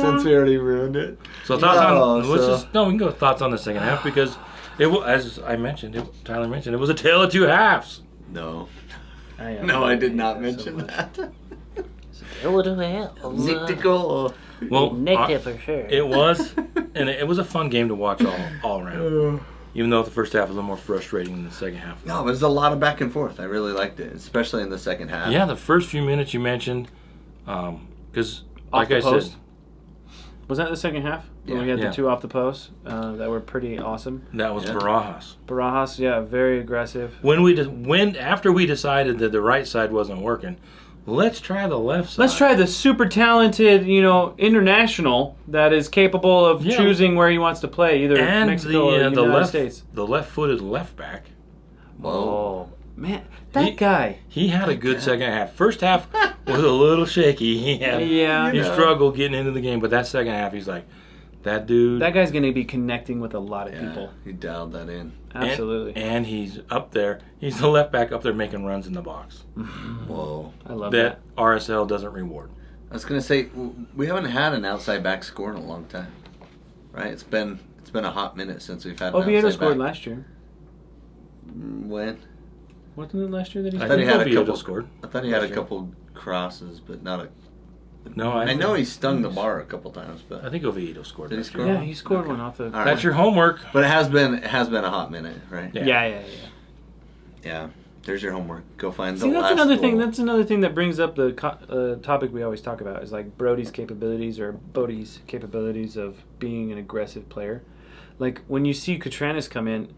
Since we already ruined it. So thoughts on No, we can go thoughts on the second half because it was, as I mentioned, Tyler mentioned, it was a tale of two halves. No. I No, I did not mention that. Nictical. Well, Negative for sure. it was, and it was a fun game to watch all around. Even though the first half was a little more frustrating than the second half. No, but there's a lot of back and forth. I really liked it, especially in the second half. Yeah, the first few minutes you mentioned, because Off like the I post? said, Was that the second half? When Yeah. we had Yeah. the two off the post that were pretty awesome. that was Yeah. Barajas. Barajas, yeah, very aggressive. After we decided that the right side wasn't working, let's try the left side. Let's try the super talented, international that is capable of Yeah. choosing where he wants to play, either and Mexico or the the United left States. the left-footed left back. Whoa. Oh, man, that He- guy. He had a good second half. First half was a little shaky. Yeah. He struggled getting into the game, but that second half, he's like, that dude. That guy's going to be connecting with a lot of Yeah, people. he dialed that in. Absolutely. And he's up there. He's the left back up there making runs in the box. Whoa. I love That RSL doesn't reward. I was gonna say we haven't had an outside back score in a long time, right? It's been a hot minute since we've had. An Oviedo outside scored back. last year. When? Wasn't it last year that he I thought scored? he think had a Oviedo couple- scored. I thought he had a Last year. couple crosses, but not a. No, I know he stung the bar a couple times, I but think Oviedo scored. Did he last score? year. Yeah, he scored Okay. one off the. All right. That's your homework. But it has been a hot minute, right? Yeah. Yeah. Yeah. There's your homework. Go find the See, that's last another thing. goal. That's another thing that brings up the topic we always talk about is like Brody's capabilities or Bodie's capabilities of being an aggressive player. Like when you see Catranis come in,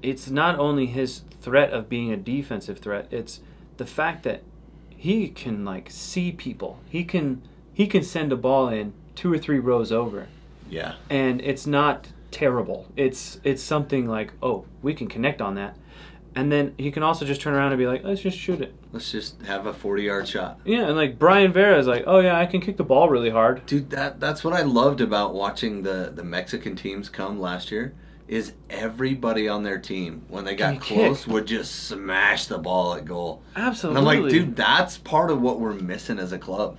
it's not only his threat of being a defensive threat. It's the fact that he can like see people. He can send a ball in 2 or 3 rows over, Yeah. and it's not terrible. It's something like, oh, we can connect on that. And then he can also just turn around and be like, let's just shoot it. Let's just have a 40-yard shot. Yeah, and like Brian Vera is like, oh yeah, I can kick the ball really hard. Dude, that's what I loved about watching the Mexican teams come last year is everybody on their team, when they got Can close, kick. would just smash the ball at goal. Absolutely. And I'm like, dude, that's part of what we're missing as a club.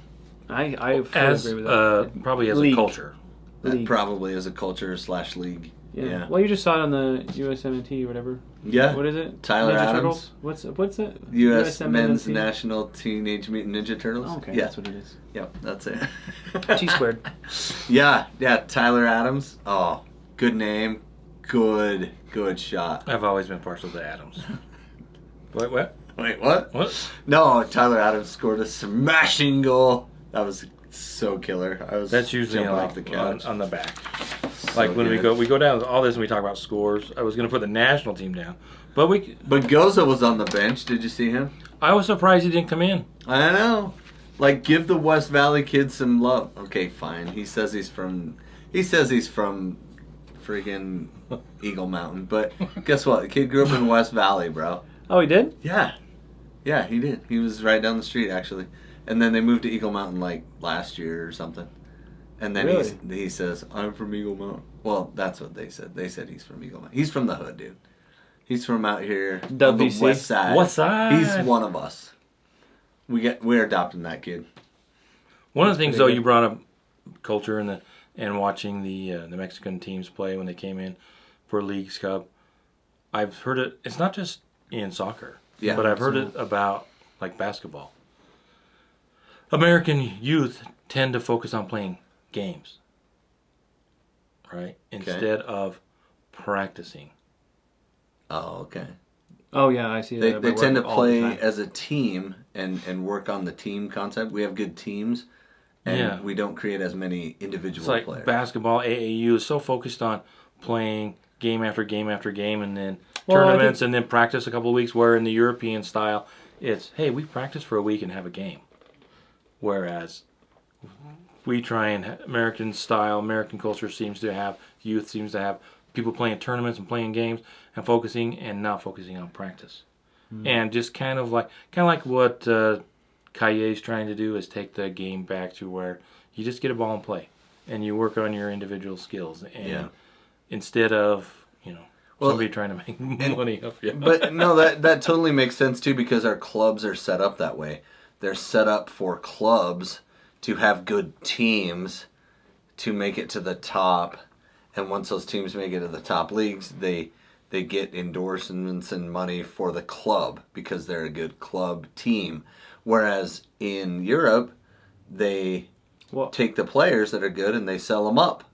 I fully As agree with that. probably as League. a culture. That League. probably is a culture / league. Yeah. Well, you just saw it on the USMNT or whatever. Yeah. What is it? Tyler Ninja Adams. Turtles? What's it? U.S. Men's USMNT? National Teenage Mutant Ninja Turtles. Oh, okay, Yeah. that's what it is. Yep, that's it. T squared. Yeah, Tyler Adams. Oh, good name. Good shot. I've always been partial to Adams. What? Wait, what? What? No, Tyler Adams scored a smashing goal. That was so killer. I was That's usually jumping like off the couch. on the back. So Like when good. we go down all this and we talk about scores. I was gonna put the national team down, but But Goza was on the bench. Did you see him? I was surprised he didn't come in. I know. Like, give the West Valley kid some love. Okay, fine. He says he's from freaking Eagle Mountain. But guess what? The kid grew up in West Valley, bro. Oh, he did? Yeah. Yeah, he did. He was right down the street, actually. And then they moved to Eagle Mountain, like, last year or something. And then Really? he says, I'm from Eagle Mountain. Well, that's what they said. They said he's from Eagle Mountain. He's from the hood, dude. He's from out here on the WC? west side. West side. He's one of us. We're adopting that kid. One of the things, pretty though, good. you brought up culture and watching the Mexican teams play when they came in for Leagues Cup. I've heard it. It's not just in soccer, Yeah, but I've heard it about like basketball. American youth tend to focus on playing games, right, instead of practicing. Oh, okay. Oh, yeah, I see They that. tend to play as a team and work on the team concept. We have good teams, and Yeah. we don't create as many individual It's like players. basketball, AAU is so focused on playing game after game after game and then Well, I tournaments and then practice a couple of weeks, where in the European style, it's, hey, we practice for a week and have a game. Whereas we try and American style, American culture seems to have people playing tournaments and playing games and focusing and not focusing on practice. And just kind of like what Kaye's trying to do is take the game back to where you just get a ball and play and you work on your individual skills. And Yeah. instead of, Well, somebody trying to make money off you. But no, that totally makes sense too, because our clubs are set up that way. They're set up for clubs to have good teams to make it to the top, and once those teams make it to the top leagues, they get endorsements and money for the club because they're a good club team. Whereas in Europe, they take the players that are good and they sell them up.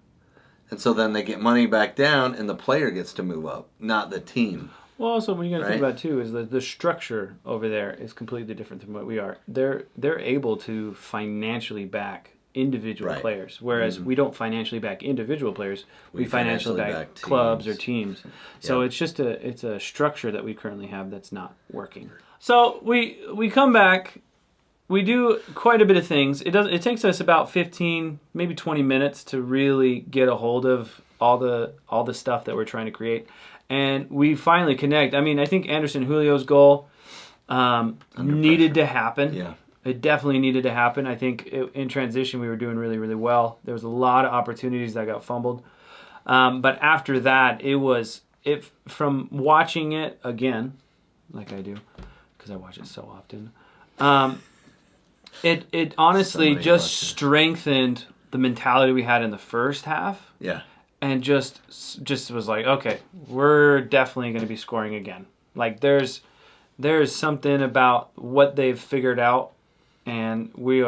And so then they get money back down and the player gets to move up, not the team. Well, also, what you got to think Right? about, too, is that the structure over there is completely different than what we are. They're able to financially back individual Right. players, whereas we don't financially back individual players. We financially back back clubs or teams. teams. So it's just a structure that we currently have that's not working. So we come back. We do quite a bit of things. It takes us about 15, maybe 20 minutes to really get a hold of all the stuff that we're trying to create. And we finally connect. I mean, I think Anderson Julio's goal needed to happen. Yeah. It definitely needed to happen. I think in transition we were doing really, really well. There was a lot of opportunities that got fumbled. But after that, from watching it again, like I do, because I watch it so often, it honestly Somebody just watched it. strengthened the mentality we had in the first half. Yeah. And just was like, okay, we're definitely going to be scoring again. Like there's something about what they've figured out, and we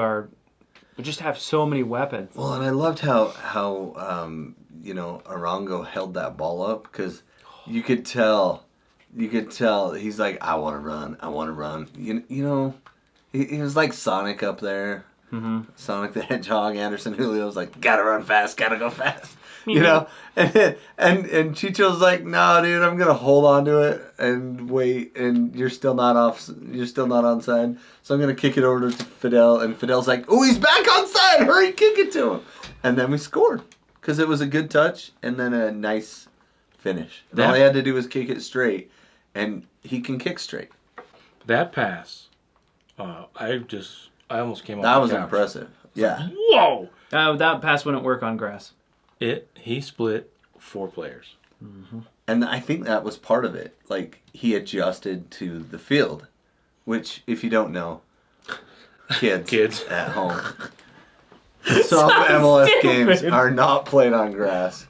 just have so many weapons. Well, and I loved how Arango held that ball up, because you could tell he's like, I want to run. He was like Sonic up there. Mm-hmm. Sonic the Hedgehog. Anderson Julio was like, gotta run fast, gotta go fast. And Chicho's like, no, dude, I'm gonna hold on to it and wait, and you're still not onside, so I'm gonna kick it over to Fidel, and Fidel's like, oh, he's back onside, hurry, kick it to him, and then we scored because it was a good touch and then a nice finish. And all he had to do was kick it straight, and he can kick straight. That pass, I almost came off That the was couch. impressive. Yeah. Whoa! That pass wouldn't work on grass. He split 4 players. And I think that was part of it. Like, he adjusted to the field, which, if you don't know, kids at home, some MLS games are not played on grass.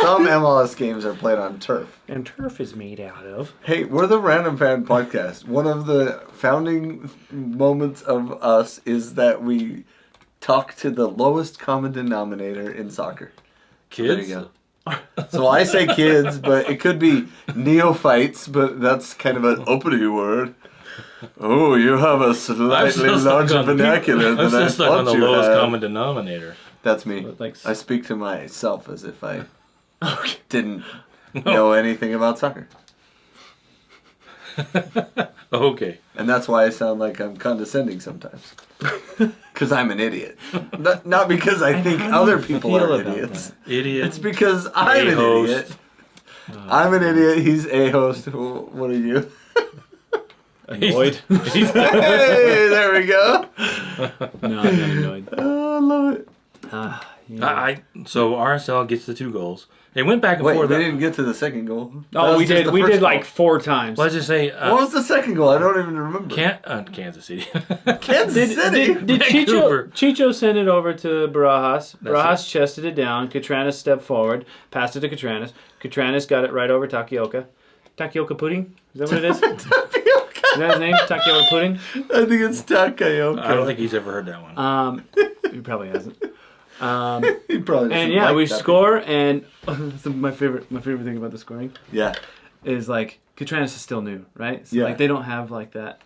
Some MLS games are played on turf. And turf is made out of. Hey, we're the Random Fan Podcast. One of the founding moments of us is that we talk to the lowest common denominator in soccer. Kids? There you go. So I say kids, but it could be neophytes, but that's kind of an opening word. Oh, you have a slightly still stuck larger on vernacular I'm than I still stuck on thought the you lowest had. common denominator. That's me. Like, I speak to myself as if I okay. didn't know anything about soccer. Okay. And that's why I sound like I'm condescending sometimes. Because I'm an idiot. Not because I think how do other you people feel are about idiots. Idiot. It's because I'm an A-host. idiot. I'm an idiot. He's a host. What are you? Annoyed? Hey, there we go. No, I'm not annoyed. Oh, I love it. Yeah. So RSL gets the 2 goals. They went back and Wait, forth. we didn't get to the second goal. That Oh, was we just did. the We first did goal. like 4 times. Let's just say What was the second goal? I don't even remember. Kansas City. Kansas City. Did Vancouver. Chicho send it over to Barajas? That's Barajas chested it down. Catranis stepped forward, passed it to Catranis. Catranis got it right over Takioka. Takioka pudding? Is that what it is? Is that his name? Takioka pudding? I think it's Takayoka. I don't think he's ever heard that one. He probably hasn't. He probably And doesn't yeah, like we that. score, and my favorite thing about the scoring Yeah. is like Catranis is still new, right? So Yeah. like they don't have like that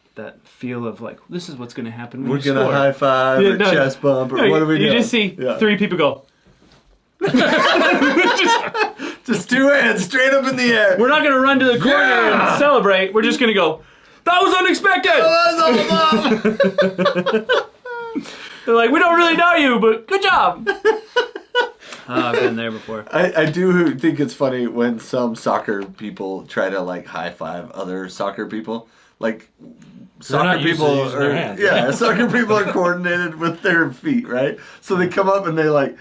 feel of like this is what's gonna happen when We're you gonna score. high five Yeah, or no, chest bump or No, what do we do? you just see Yeah. 3 people go. Just 2 hands straight up in the air. We're not gonna run to the corner Yeah! and celebrate. We're just gonna go. That was unexpected. They're like, we don't really know you, but good job. I've been there before. I do think it's funny when some soccer people try to like high five other soccer people. Like soccer not used to people using their hands. yeah, soccer people are coordinated with their feet, right? So they come up and they like,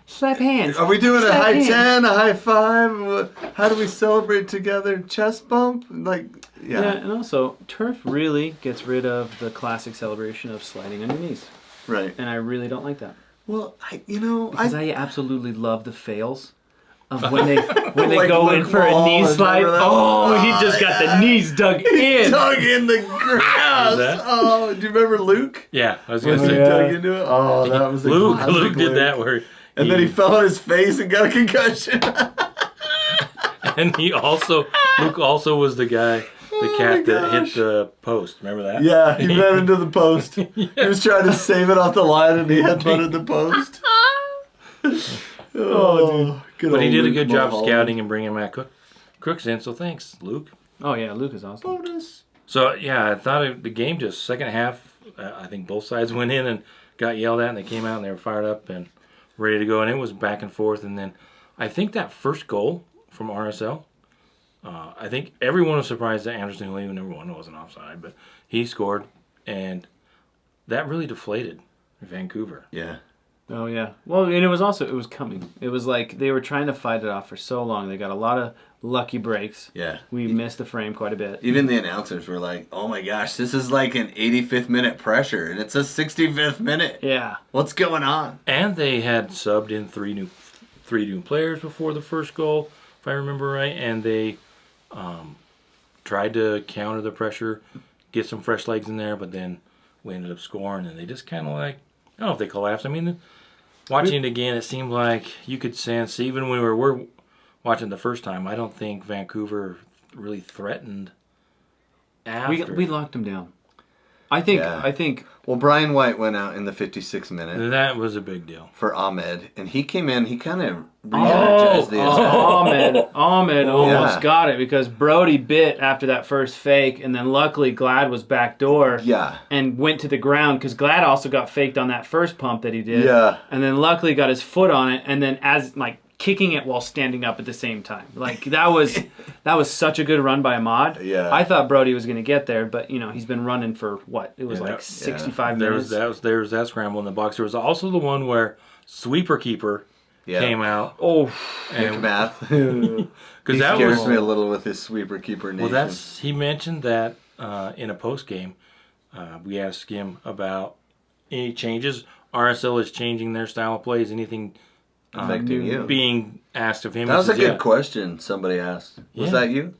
Slap hands. are we doing a Slap high hands. 10, a high 5? How do we celebrate together? Chest bump? Like, Yeah, yeah. and also turf really gets rid of the classic celebration of sliding on your knees, Right. and I really don't like that Well, because I absolutely love the fails of when they Like go Luke in for a Ball, knee slide. remember that? Oh, he just got the knees dug in. dug in the grass. that? Oh, do you remember Luke? Yeah, I was When gonna he say. yeah. dug into it? Oh, that was a Luke classic did that where. And then he fell on his face and got a concussion. And Luke also was the guy, the cat that hit gosh. the post. Remember that? Yeah, he ran into the post. He was trying to save it off the line and he headbutted the post. Oh, dude. But he did a good job scouting and bringing Matt Crooks in, so thanks, Luke. Oh yeah, Luke is awesome. Bonus. So, yeah, I thought the game just second half, I think both sides went in and got yelled at, and they came out and they were fired up and ready to go, and it was back and forth. And then I think that first goal from RSL, I think everyone was surprised that Anderson Julio, number 1, wasn't offside, but he scored, and that really deflated Vancouver. Yeah. Oh yeah. Well, and it was coming. It was like they were trying to fight it off for so long. They got a lot of lucky breaks. Yeah. We missed the frame quite a bit. Even the announcers were like, oh my gosh, this is like an 85th minute pressure and it's a 65th minute. Yeah. What's going on? And they had subbed in three new players before the first goal, if I remember right, and they tried to counter the pressure, get some fresh legs in there, but then we ended up scoring, and they just kind of like, I don't know if they collapsed. I mean, watching it again, it seemed like you could sense, even when we were watching the first time, I don't think Vancouver really threatened after. We locked them down. I think Well, Brian White went out in the 56th minute That was a big deal. for Ahmed, and he came in, he kind of re-energized the attack. Ahmed almost Yeah. got it because Brody bit after that first fake, and then luckily Glad was backdoor Yeah. and went to the ground because Glad also got faked on that first pump that he did. Yeah. And then luckily got his foot on it, and then as like kicking it while standing up at the same time. Like that was such a good run by Ahmad. Yeah. I thought Brody was going to get there, but he's been running for what? It was Yeah, like that- 65 There minutes. was that scramble in the box. There was also the one where Sweeper Keeper came out. Oh, Nick And Math. because He that scares was me a little with his sweeper keeper nation. well, he mentioned that in a post game. We asked him about any changes. RSL is changing their style of plays. Anything affecting you. being asked of him? That He was a says, good "Yeah." question somebody asked. Was Yeah. that you?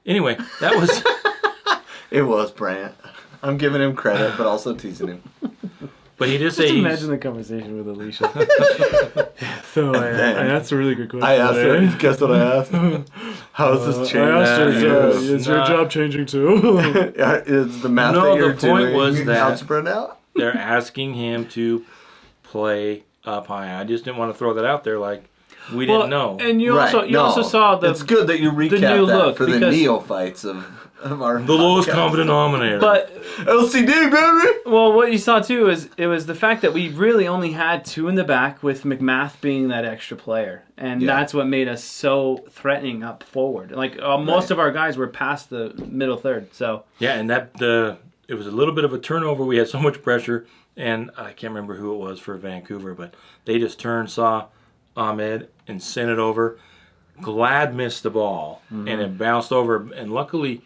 Anyway, that was. It was Brant. I'm giving him credit, but also teasing him. But he did say just he's, imagine the conversation with Alicia. So then- that's a really good question. I asked her, guess what I asked? How's this changing? is your job changing too? Is the math No, that you're the point doing was that- algebra now? They're asking him to play up high. I just didn't want to throw that out there like we didn't know. And you Right, also saw It's good that you recap new that look for the because- neophytes of our The lowest podcast. common denominator. But LCD, baby! well, what you saw too is it was the fact that we really only had two in the back with McMath being that extra player, and Yeah. that's what made us so threatening up forward. Like most of our guys were past the middle third, so yeah, and it was a little bit of a turnover. We had so much pressure, and I can't remember who it was for Vancouver, but they just turned, saw Ahmed, and sent it over. Glad missed the ball, and it bounced over, and luckily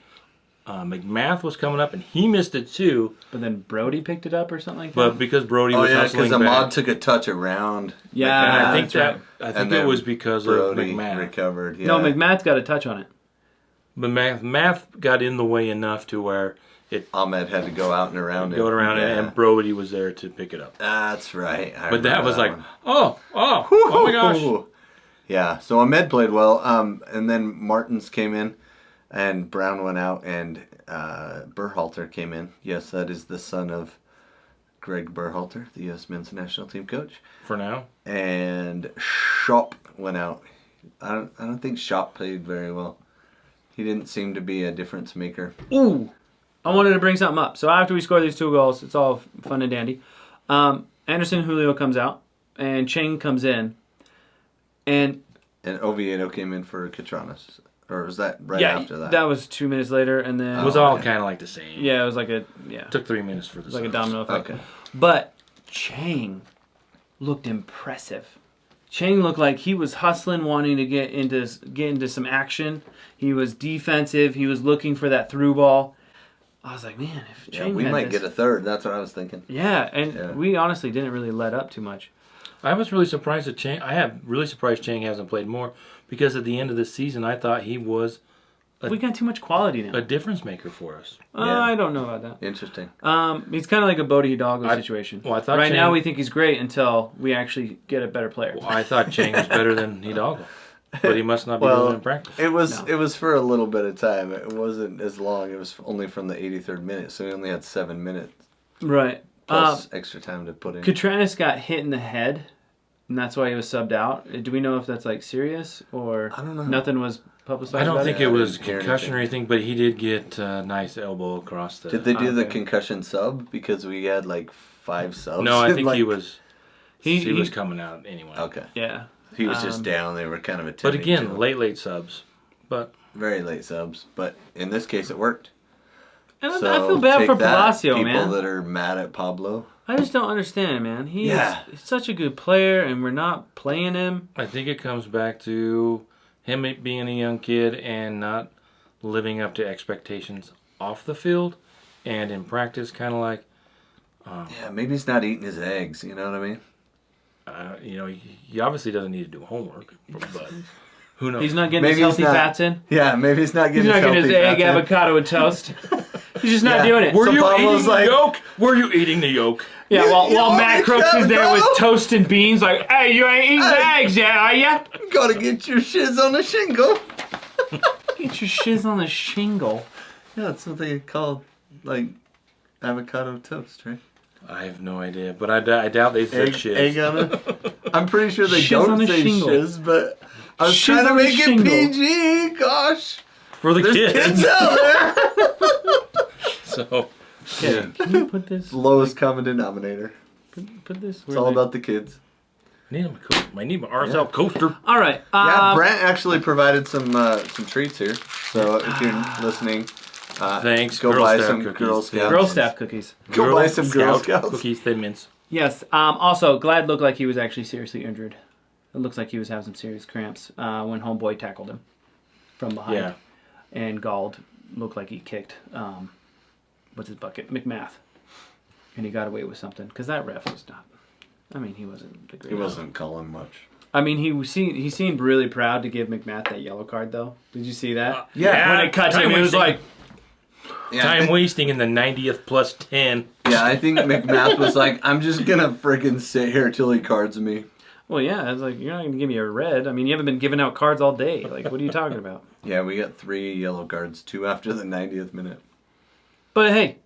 McMath was coming up, and he missed it too. but then Brody picked it up or something like that. But because Brody was because hustling Ahmad back, took a touch around. Yeah, and I that's think right. I And think then it was because Brody of McMath. recovered. Yeah. No, McMath got a touch on it. But Math got in the way enough to where it Ahmed had to go out and around go around, Yeah. and Brody was there to pick it up. That's right. I But that remember was like, one. oh my gosh. Yeah, so Ahmed played well, and then Martins came in, and Brown went out, and Berhalter came in. Yes, that is the son of Greg Berhalter, the U.S. men's national team coach. For now. And Schopp went out. I don't think Schopp played very well. He didn't seem to be a difference maker. Ooh, I wanted to bring something up. So after we score these 2 goals, it's all fun and dandy. Anderson Julio comes out, and Cheng comes in, and Oviedo came in for Catranas. Or was that right after that? that was 2 minutes later, and then It was all kind of like the same. yeah, it was like a It took 3 minutes for the it was like a subs. domino effect. Okay. But Cheng looked impressive. Cheng looked like he was hustling, wanting to get into some action. He was defensive. He was looking for that through ball. I was like, man, if Yeah, Cheng we had might this, get a third. That's what I was thinking. yeah, and Yeah. we honestly didn't really let up too much. I was really surprised that Chang hasn't played more because at the end of the season I thought he was We got too much quality now. a difference maker for us. Yeah. I don't know about that. Interesting. He's kind of like a Bodie Hidalgo situation. well, I thought right Chang- now we think he's great until we actually get a better player. Well, I thought Chang was better than Hidalgo, but he must not be Well, doing it in practice. It was for a little bit of time. It wasn't as long. It was only from the 83rd minute, so we only had 7 minutes Right. plus extra time to put in. Katranis got hit in the head, and that's why he was subbed out. Do we know if that's like serious or I don't know. nothing was publicized? I don't about think it. it was didn't hear concussion or anything. anything, but he did get a nice elbow across the. Did they do the Okay. concussion sub because we had like 5 subs? No, I think Like- he was. He- He was he- coming out anyway. Okay. Yeah. He was just down. They were kind of But attending to again, him. late subs. But Very late subs, but in this case it worked. And So I feel bad take for that, Palacio, people man. that are mad at Pablo. I just don't understand, man. He's such a good player, and we're not playing him. I think it comes back to him being a young kid and not living up to expectations off the field and in practice, kind of like, Yeah, maybe he's not eating his eggs. You know what I mean? he obviously doesn't need to do homework, but who knows? He's not getting Maybe his he's healthy not- fats in. Yeah, maybe he's not He's getting not getting his healthy egg, fats in. avocado, and toast. He's just not Yeah. doing it. Were So you Pablo's eating like- the yolk? Were you eating the yolk? Yeah, You while want Matt me Crooks to is there go? with toast and beans, like, hey, you ain't eating the eggs yet, are ya? Gotta get your shiz on the shingle. Get your shiz on the shingle. Yeah, that's what they call like avocado toast, right? I have no idea, but I doubt they said shit. Egg on it. I'm pretty sure they Shiz on don't a say shingle. shiz, but I was Shiz trying to on a make it shingle. PG. Gosh, For the there's kids. kids out there. So, Okay, can you put this? Lowest common denominator. Put this. It's all about the kids. I need my RSL coaster. All right. Yeah, Brent actually provided some treats here. So if you're listening, Thanks, go Girl buy Scout some cookies. Girl Scouts. Girl staff cookies. Go buy some Girl Scouts. cookies, Thin Mints. Yes. Also, Glad looked like he was actually seriously injured. It looks like he was having some serious cramps when Homeboy tackled him from behind. Yeah. And Gald looked like he kicked, what's his bucket? McMath. And he got away with something. Because that ref was not, I mean, he wasn't the He greatest. wasn't calling much. I mean, he seemed really proud to give McMath that yellow card, though. Did you see that? Yeah. When it cut to him, he was like, Yeah, I Time think- wasting in the 90th plus 10. Yeah, I think McMath was like, I'm just gonna freaking sit here till he cards me. Well, yeah, it's like, you're not going to give me a red. I mean, you haven't been giving out cards all day. Like, what are you talking about? Yeah, we got 3 yellow cards, 2 after the 90th minute. But hey,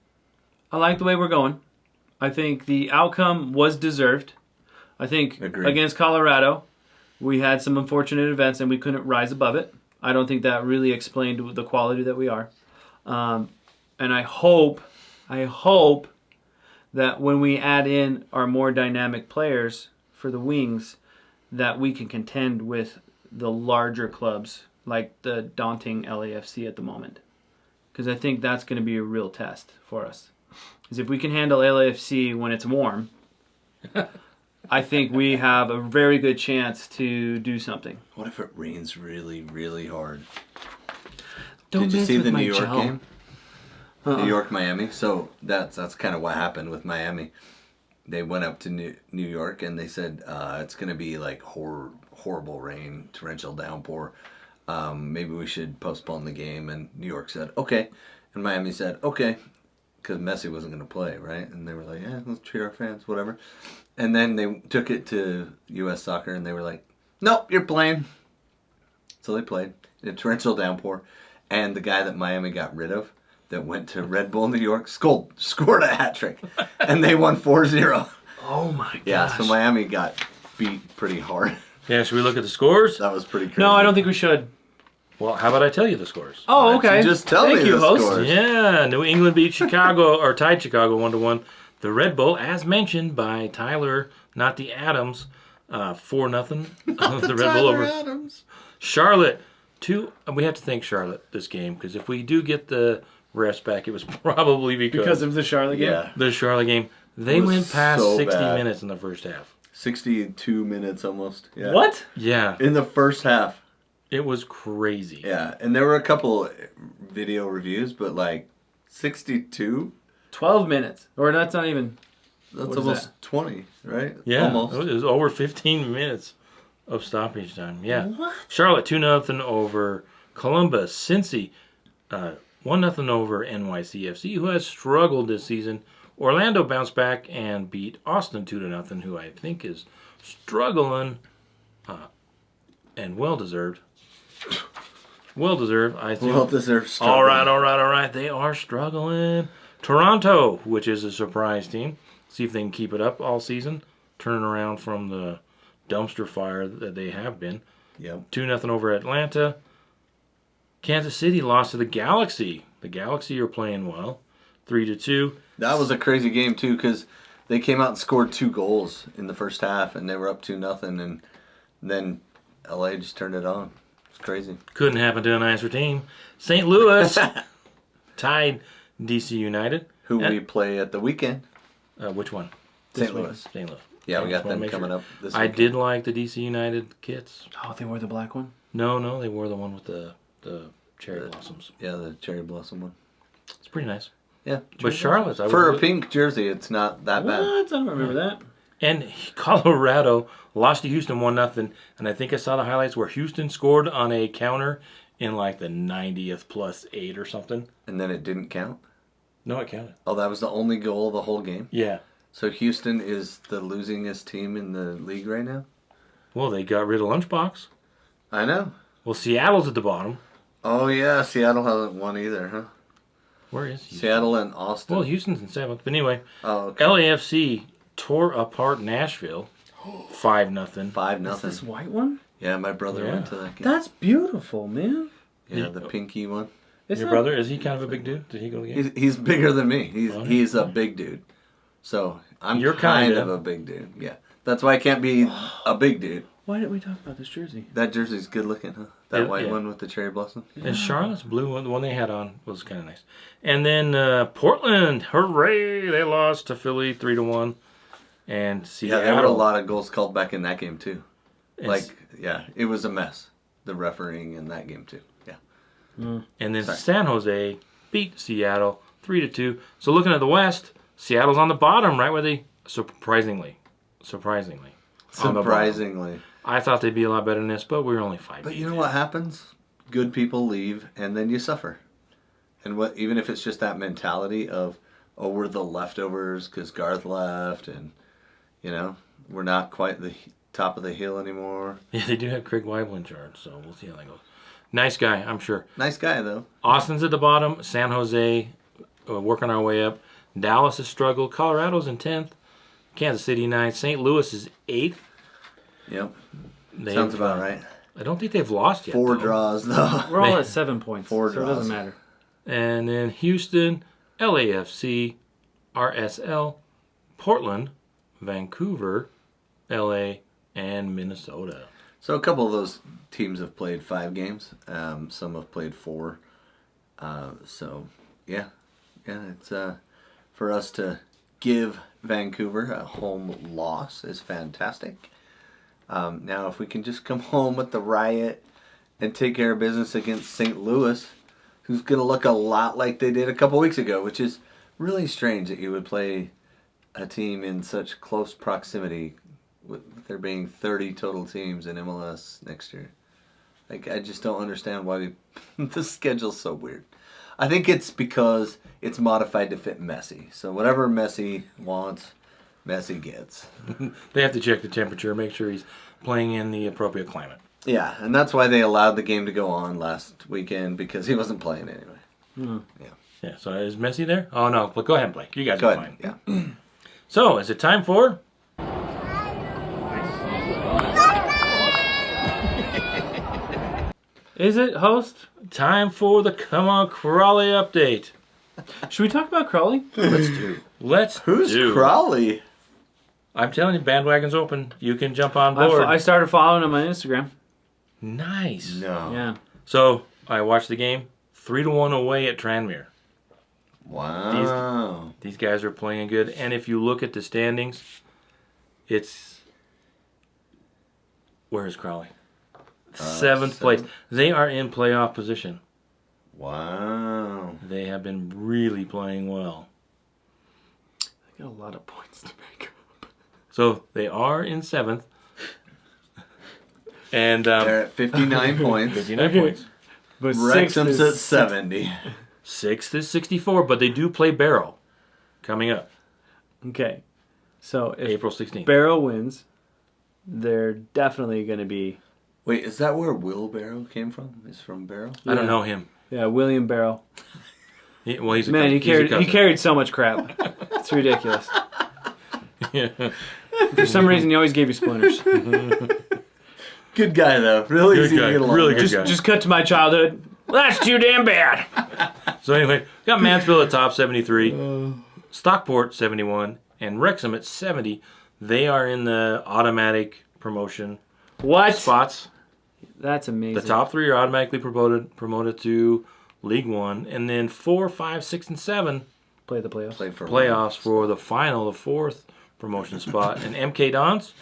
I like the way we're going. I think the outcome was deserved. I think Agreed. against Colorado, we had some unfortunate events and we couldn't rise above it. I don't think that really explained the quality that we are. And I hope that when we add in our more dynamic players for the wings, that we can contend with the larger clubs like the daunting LAFC at the moment. Because I think that's going to be a real test for us. Because if we can handle LAFC when it's warm, I think we have a very good chance to do something. What if it rains really, really hard? Don't Did you mess see with the my New York gel. game? New York, Miami. So that's kind of what happened with Miami. They went up to New York and they said it's going to be like horrible rain, torrential downpour. Maybe we should postpone the game. And New York said, okay. And Miami said, okay. Because Messi wasn't going to play, right? And they were like, yeah, let's treat our fans, whatever. And then they took it to U.S. Soccer and they were like, nope, you're playing. So they played in a torrential downpour. And the guy that Miami got rid of, that went to Red Bull New York, scored a hat trick, and they won 4-0. Oh my gosh. Yeah, so Miami got beat pretty hard. Yeah, should we look at the scores? That was pretty crazy. No, I don't think we should. Well, how about I tell you the scores? Oh, okay. Just tell Thank me you, the host. scores. Yeah, New England beat Chicago, or tied Chicago 1-1. The Red Bull, as mentioned by Tyler, not the Adams, 4-0. The Red Bull over Adams. Charlotte. We have to thank Charlotte this game, because if we do get the refs back, it was probably Because of the Charlotte game? Yeah. the Charlotte game. They was went past so 60 bad. minutes in the first half. 62 minutes almost. Yeah. What? Yeah, In the first half. it was crazy. Yeah, and there were a couple video reviews, but like 62? 12 minutes. Or that's not even... That's What is almost that? 20, right? Yeah, Almost. it was over 15 minutes of stoppage time. Yeah. What? Charlotte 2-0 over Columbus. Cincy 1-0 over NYCFC, who has struggled this season. Orlando bounced back and beat Austin 2-0, who I think is struggling and well-deserved. Well-deserved, I think. Well-deserved struggle. All right. They are struggling. Toronto, which is a surprise team. See if they can keep it up all season. Turning around from the dumpster fire that they have been. Yep. 2-0 over Atlanta. Kansas City lost to the Galaxy. The Galaxy are playing well. 3-2. That was a crazy game, too, because they came out and scored 2 goals in the first half, and they were up 2-0, and then LA just turned it on. It's crazy. Couldn't happen to a nicer team. St. Louis tied DC United. Who And- we play at the weekend. Which one? St. Louis. St. Louis. Yeah, we just got wanna them make coming sure. up this I weekend. did like the DC United kits. Oh, they wore the black one? No, they wore the one with the cherry blossoms. Yeah, the cherry blossom one. It's pretty nice. Yeah. But Charlotte's, I For a was- pink jersey, it's not that bad. What? I don't remember that. And Colorado lost to Houston 1-0, and I think I saw the highlights where Houston scored on a counter in like the 90th plus 8 or something. And then it didn't count? No, it counted. Oh, that was the only goal of the whole game? Yeah. So Houston is the losingest team in the league right now? Well, they got rid of Lunchbox. I know. Well, Seattle's at the bottom. Oh, yeah. Seattle hasn't won either, huh? Where is Houston? Seattle and Austin. Well, Houston's in 7th. But anyway, Oh, okay. LAFC tore apart Nashville 5-0. 5-0. Is this white one? Yeah, my brother Yeah. went to that game. That's beautiful, man. Yeah, the pinky one. It's Your not- brother, is he kind of a big dude? Did he go to the game? He's bigger than me. Oh, He's a big dude. So I'm You're kind kinda. of a big dude. Yeah. That's why I can't be a big dude. Why didn't we talk about this jersey? That jersey's good looking, huh? That Yeah, white yeah. one with the cherry blossom. And Charlotte's blue one, the one they had on, was kind of nice. And then Portland, hooray! They lost to Philly 3-1. And Yeah, Seattle. there were a lot of goals called back in that game too. and- Like, yeah, it was a mess. The refereeing in that game too. Yeah. And then Sorry. San Jose beat Seattle 3-2. So looking at the West, Seattle's on the bottom, right where they surprisingly. on the bottom. Surprisingly. I thought they'd be a lot better than this, but we were only 5. But you know what happens? Good people leave, and then you suffer. And what, even if it's just that mentality of, oh, we're the leftovers because Garth left, and we're not quite top of the hill anymore. Yeah, they do have Craig Weibel in charge, so we'll see how that goes. Nice guy, I'm sure. Nice guy, though. Austin's at the bottom. San Jose, working our way up. Dallas has struggled. Colorado's in 10th. Kansas City 9th. St. Louis is 8th. Yep. Sounds about right. I don't think they've lost yet. 4 draws, though. We're all at 7 points, 4 so it draws. doesn't matter. And then Houston, LAFC, RSL, Portland, Vancouver, LA, and Minnesota. So a couple of those teams have played 5 games. Some have played 4. So, yeah, it's for us to give Vancouver a home loss is fantastic. Now, if we can just come home with the riot and take care of business against St. Louis, who's going to look a lot like they did a couple weeks ago, which is really strange that you would play a team in such close proximity with there being 30 total teams in MLS next year. Like, I just don't understand why the schedule's so weird. I think it's because it's modified to fit Messi. So whatever Messi wants, Messi gets. They have to check the temperature, make sure he's playing in the appropriate climate. Yeah, and that's why they allowed the game to go on last weekend, because he wasn't playing anyway. Yeah, so is Messi there? Oh, no. But go ahead, Blake. You guys Go are ahead. fine. Yeah. So, is it time for... Is it, host? Time for the Come On Crawley update. Should we talk about Crawley? Let's Who's do. Crawley? I'm telling you, bandwagon's open. You can jump on board. I started following him on Instagram. Nice. No. Yeah. So, I watched the game. 3-1 away at Tranmere. Wow. These guys are playing good. And if you look at the standings, it's... Where is Crawley? 7th place. They are in playoff position. Wow. They have been really playing well. I got a lot of points to make up. So they are in 7th. And They're at 59 points. 59 Okay. points. But Wrexham's at is 70. 6th is 64, but they do play Barrow coming up Okay. So if April 16th. Barrow wins, they're definitely going to be... Wait, is that where Will Barrow came from? Is from Barrow? I don't know him. Yeah, William Barrow. Well, he's a Man, cousin. he carried so much crap. It's ridiculous. Yeah. For some reason, he always gave you splinters. Good guy, though. Really Good easy guy. to get along Really with. good guy. Just cut to my childhood. Well, that's too damn bad. So anyway, got Mansfield at top 73, Stockport 71, and Wrexham at 70. They are in the automatic promotion What? spots. That's amazing. The top 3 are automatically promoted to League One, and then 4, 5, 6, and 7 Play the playoffs. Play for playoffs for the final, the 4th promotion spot. And MK Dons,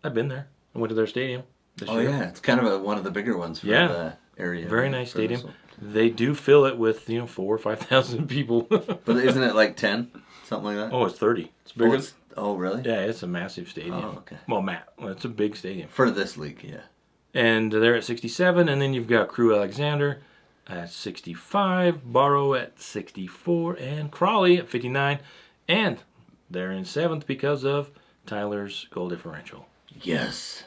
I've been there. I went to their stadium this Oh, year. yeah. It's kind of one of the bigger ones for Yeah. the area. Very nice for this stadium. one. They do fill it with 4,000 or 5,000 people. But isn't it like 10? Something like that? Oh, it's 30. It's bigger. Oh, really? Yeah, it's a massive stadium. Oh, okay. Well, it's a big stadium. For this league, yeah. And they're at 67, and then you've got Crew Alexander at 65, Barrow at 64, and Crawley at 59. And they're in 7th because of Tyler's goal differential. Yes.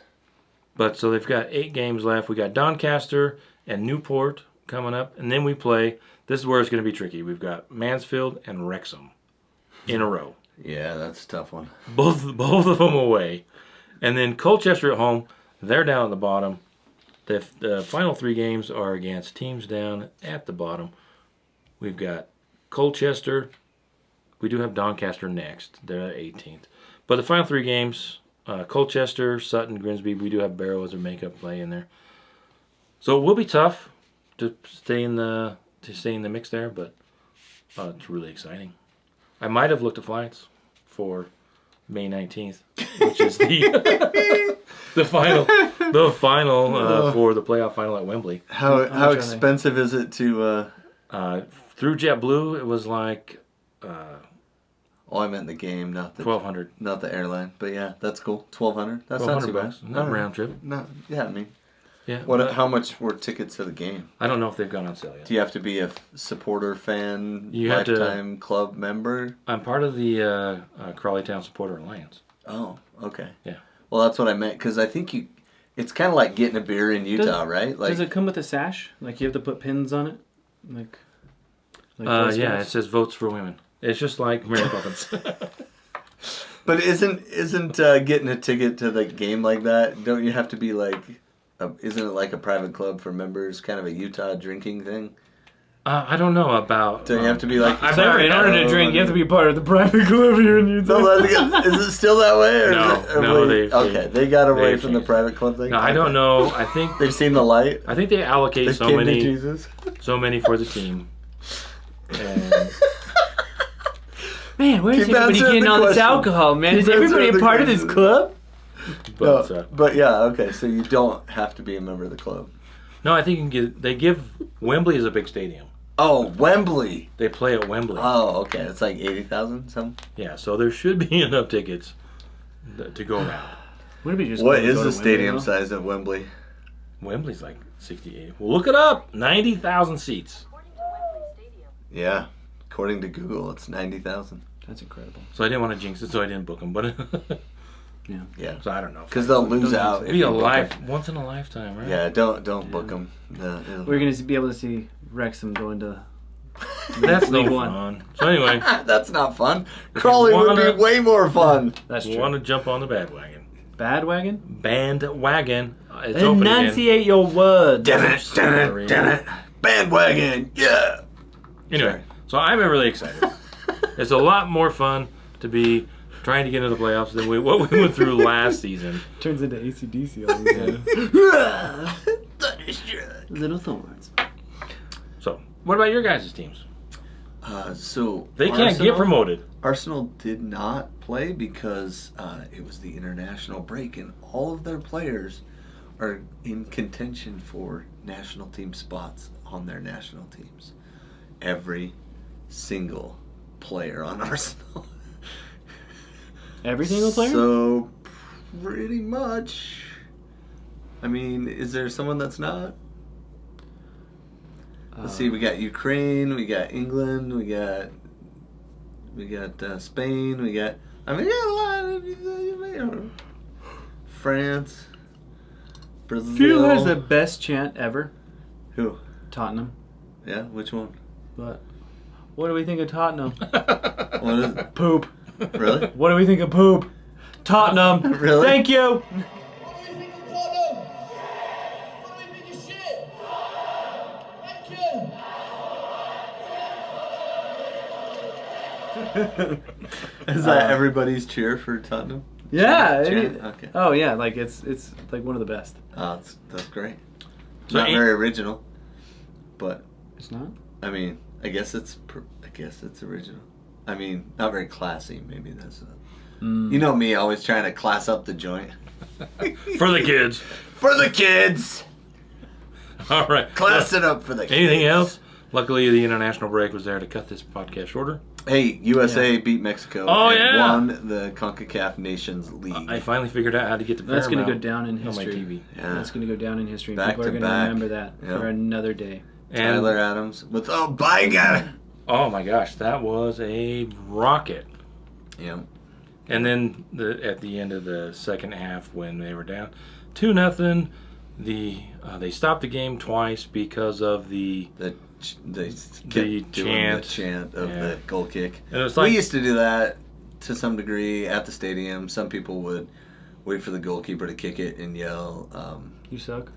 But so they've got 8 games left. We got Doncaster and Newport coming up, and then we play. This is where it's going to be tricky. We've got Mansfield and Wrexham in a row. Yeah, that's a tough one. Both of them away. And then Colchester at home. They're down at the bottom. The final 3 games are against teams down at the bottom. We've got Colchester. We do have Doncaster next. They're at 18th. But the final 3 games, Colchester, Sutton, Grimsby, we do have Barrow as a makeup play in there. So it will be tough to stay in the mix there, but it's really exciting. I might have looked at flights for May 19th, which is the final for the playoff final at Wembley. How much are they? expensive is it to... Through JetBlue, it was like I meant the game, not the $1,200. not the airline. But yeah, that's cool. $1,200. That's not too bad. $1,200, not round trip. No, yeah, I mean, Yeah. what? but How much were tickets to the game? I don't know if they've gone on sale yet. Do you have to be a supporter, fan, You have to- lifetime club member? I'm part of the Crawley Town Supporter Alliance. Oh, okay. Yeah. Well, that's what I meant, because I think it's kind of like getting a beer in Utah, right? Like, Does it come with a sash? Like you have to put pins on it? Like Yeah, it says votes for women. It's just like Mary Poppins. but isn't getting a ticket to the game like that? Don't you have to be like? Isn't it like a private club for members? Kind of a Utah drinking thing. I don't know about. Don't you have to be like? I've Sorry, in never order to drink, you have to be part of the private club here in Utah. No, is it still that way? Or No, they got away they've from the changed. private club thing. No, I don't know. I think They've seen the light. I think they allocate They so came to many Jesus. for the team. And Man, where's Keep everybody answering getting the all this question. alcohol, man? Keep Is everybody answering a the part of this question. club? but Yeah, okay. So you don't have to be a member of the club. no, I think they give Wembley is a big stadium. Oh, Wembley. They play at Wembley. Oh, okay. It's like 80,000 something. Yeah, so there should be enough tickets to go around. Wouldn't it be just What cool to is go the to stadium Wembley, size at Wembley? Wembley's like 68. Well, look it up. 90,000 seats. According to Wembley Stadium. Yeah. According to Google, it's 90,000. though? That's incredible. So I didn't want to jinx it, so I didn't book them. But Yeah. so I don't know. Because they'll lose out. It'd if be you a book 'em. once in a lifetime, right? Yeah, don't book them. We're going to be able to see Wrexham go into... That's no League One. fun. So anyway, That's not fun. Crawley would wanna- be way more fun. That's you true. want to jump on the bandwagon. Badwagon? Bandwagon. It's open again. Enunciate your words. Sorry. Bandwagon, yeah. Anyway, so I'm really excited. It's a lot more fun to be trying to get into the playoffs than what we went through last season. Turns into AC/DC all the time. Little thorns. So, what about your guys' teams? So They can't get promoted. Arsenal did not play because it was the international break, and all of their players are in contention for national team spots on their national teams. Every single player on Arsenal. Every single player? So, pretty much. I mean, is there someone that's not? Let's see. We got Ukraine. We got England. We got Spain. We got. I mean, yeah, a lot of France. Brazil. Who has the best chant ever? Who? Tottenham. Yeah. Which one? But what do we think of Tottenham? What is it? Poop. Really? What do we think of poop? Tottenham. Really? Thank you. What do we think of Tottenham? What do we think of shit? Thank you. Is that everybody's cheer for Tottenham? Yeah. Chant? Okay. Oh yeah, like it's like one of the best. Oh, that's great. So Not ain't- very original, but It's not. I mean, I guess it's original. I mean, not very classy. Maybe that's. You know me, always trying to class up the joint. For the kids. For the kids. All right. Class it up for the kids. Anything else? Luckily, the international break was there to cut this podcast shorter. Hey, USA beat Mexico. Oh, and yeah. won the CONCACAF Nations League. I finally figured out how to get to That's going to go Paramount down in on my history. TV. Yeah. That's going to go down in history. And Back people to are going to back. remember that Yeah. for another day. And Tyler Adams with bygone. oh my gosh, that was a rocket. Yeah. And then at the end of the second half, when they were down 2-0, they stopped the game twice because of the They kept doing chant. the chant of Yeah. the goal kick. And it was We like used to do that to some degree at the stadium. Some people would wait for the goalkeeper to kick it and yell. You suck.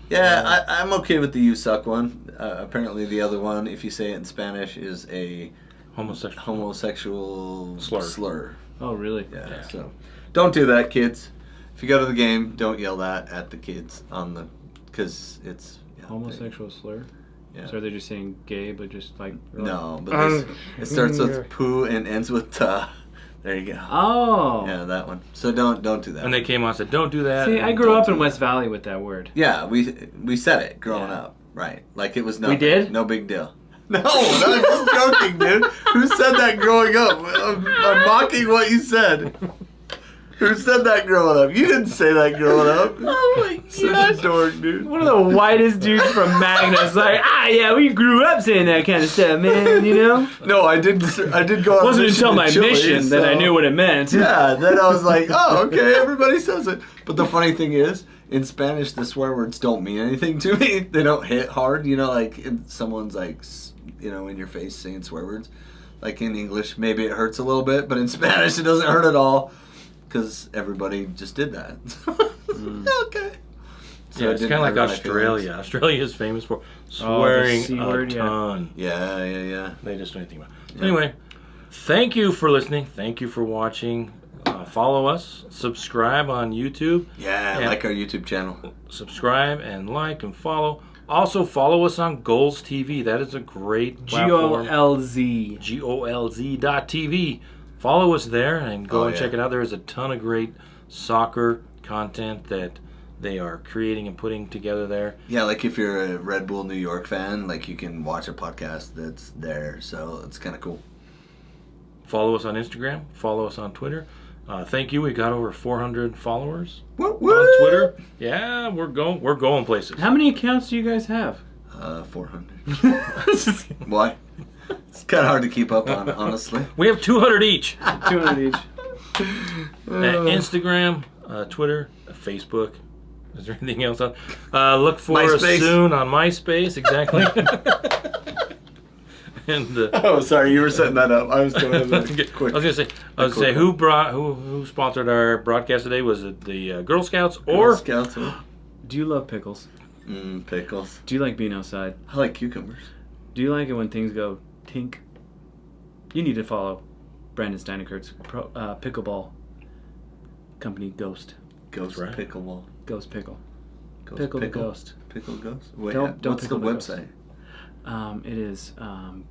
Yeah, I'm okay with the "you suck" one. Apparently, the other one, if you say it in Spanish, is a homosexual slur. Oh really? Yeah. So don't do that, kids. If you go to the game, don't yell that at the kids because it's Homosexual slur. Yeah. So they're just saying gay, but just like No, but it starts with poo and ends with ta. There you go. Oh. Yeah, that one. So don't do that. and they came on and said, "Don't do that." See, and I grew don't up do in that. West Valley with that word. Yeah, we said it growing Yeah. up, right? Like it was nothing. did? No big deal. No, I'm just joking, dude. Who said that growing up? I'm mocking what you said. Who said that growing up? You didn't say that growing up. Oh my Such gosh. a dork, dude. One of the whitest dudes from Magnus, like, yeah, we grew up saying that kind of stuff, man, you know? No, I did go on It a wasn't mission until to my Chile, mission that I so- knew what it meant. Yeah, then I was like, oh, okay, everybody says it. But the funny thing is, in Spanish, the swear words don't mean anything to me. They don't hit hard, you know, like someone's like, you know, in your face saying swear words. Like in English, maybe it hurts a little bit, but in Spanish, it doesn't hurt at all because everybody just did that. Okay. So Yeah, it it's didn't kind of like hurt my Australia. feelings. Australia is famous for Oh, the swearing C a word, yeah. ton. Yeah. They just don't anything about it. So anyway, thank you for listening. Thank you for watching. Follow us. Subscribe on YouTube. Yeah, And- like our YouTube channel. Subscribe and like and follow. Also, follow us on Goals TV. That is a great platform. GOLZ. GOLZ.TV. Follow us there and go Oh, and yeah. check it out. There is a ton of great soccer content that they are creating and putting together there. Yeah, like if you're a Red Bull New York fan, like you can watch a podcast that's there. So it's kind of cool. Follow us on Instagram. Follow us on Twitter. Thank you. We got over 400 followers Woo, on Twitter. Yeah, we're going places. How many accounts do you guys have? 400. Why? It's kind of hard to keep up on, honestly. We have 200 each. 200 each. Instagram, Twitter, Facebook. Is there anything else on? Look for us MySpace. soon on MySpace. Exactly. And Oh, sorry, you were setting that up. I was doing I was gonna say who sponsored our broadcast today? Was it the Girl Scouts or Scouts. Do you love pickles? Pickles. Do you like being outside? I like cucumbers. Do you like it when things go tink? You need to follow Brandon Steinekert's pickleball company, Ghost. Ghost right. pickleball. Ghost Pickle. Ghost Pickle the pickle? Ghost. Pickle Ghost? Wait, Don't what's the pickle the ghost. website? It is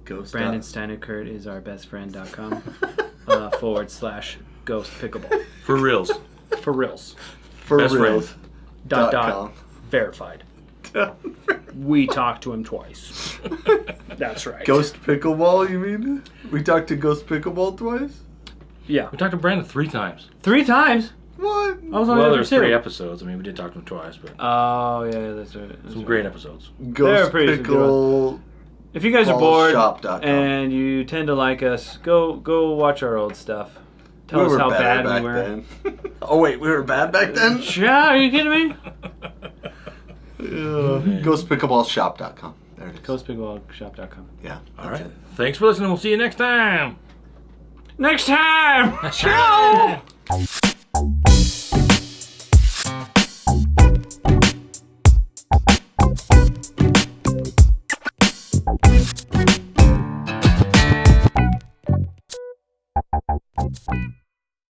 Ghost. Brandon Steinekert is our best friend.com / Ghost Pickleball. for reals? For reals. For Best reals. Dot. Verified. We talked to him twice. That's right. Ghost Pickleball, you mean? We talked to Ghost Pickleball twice? Yeah. We talked to Brandon 3 times. 3 times? What? I was on Well, there there's for 2. 3 episodes. I mean, we did talk to him twice, but Oh, yeah, that's right. That's some right. great episodes. Ghost pretty Pickle. If you guys are bored Ballshop.com. and you tend to like us, go watch our old stuff. Tell We us were how better bad we back were. then. Oh, wait, we were bad back then? Yeah, are you kidding me? GhostPickleballShop.com. There it is. GhostPickleballShop.com. Yeah. All that's right. it. Thanks for listening. We'll see you next time. Next time! Ciao!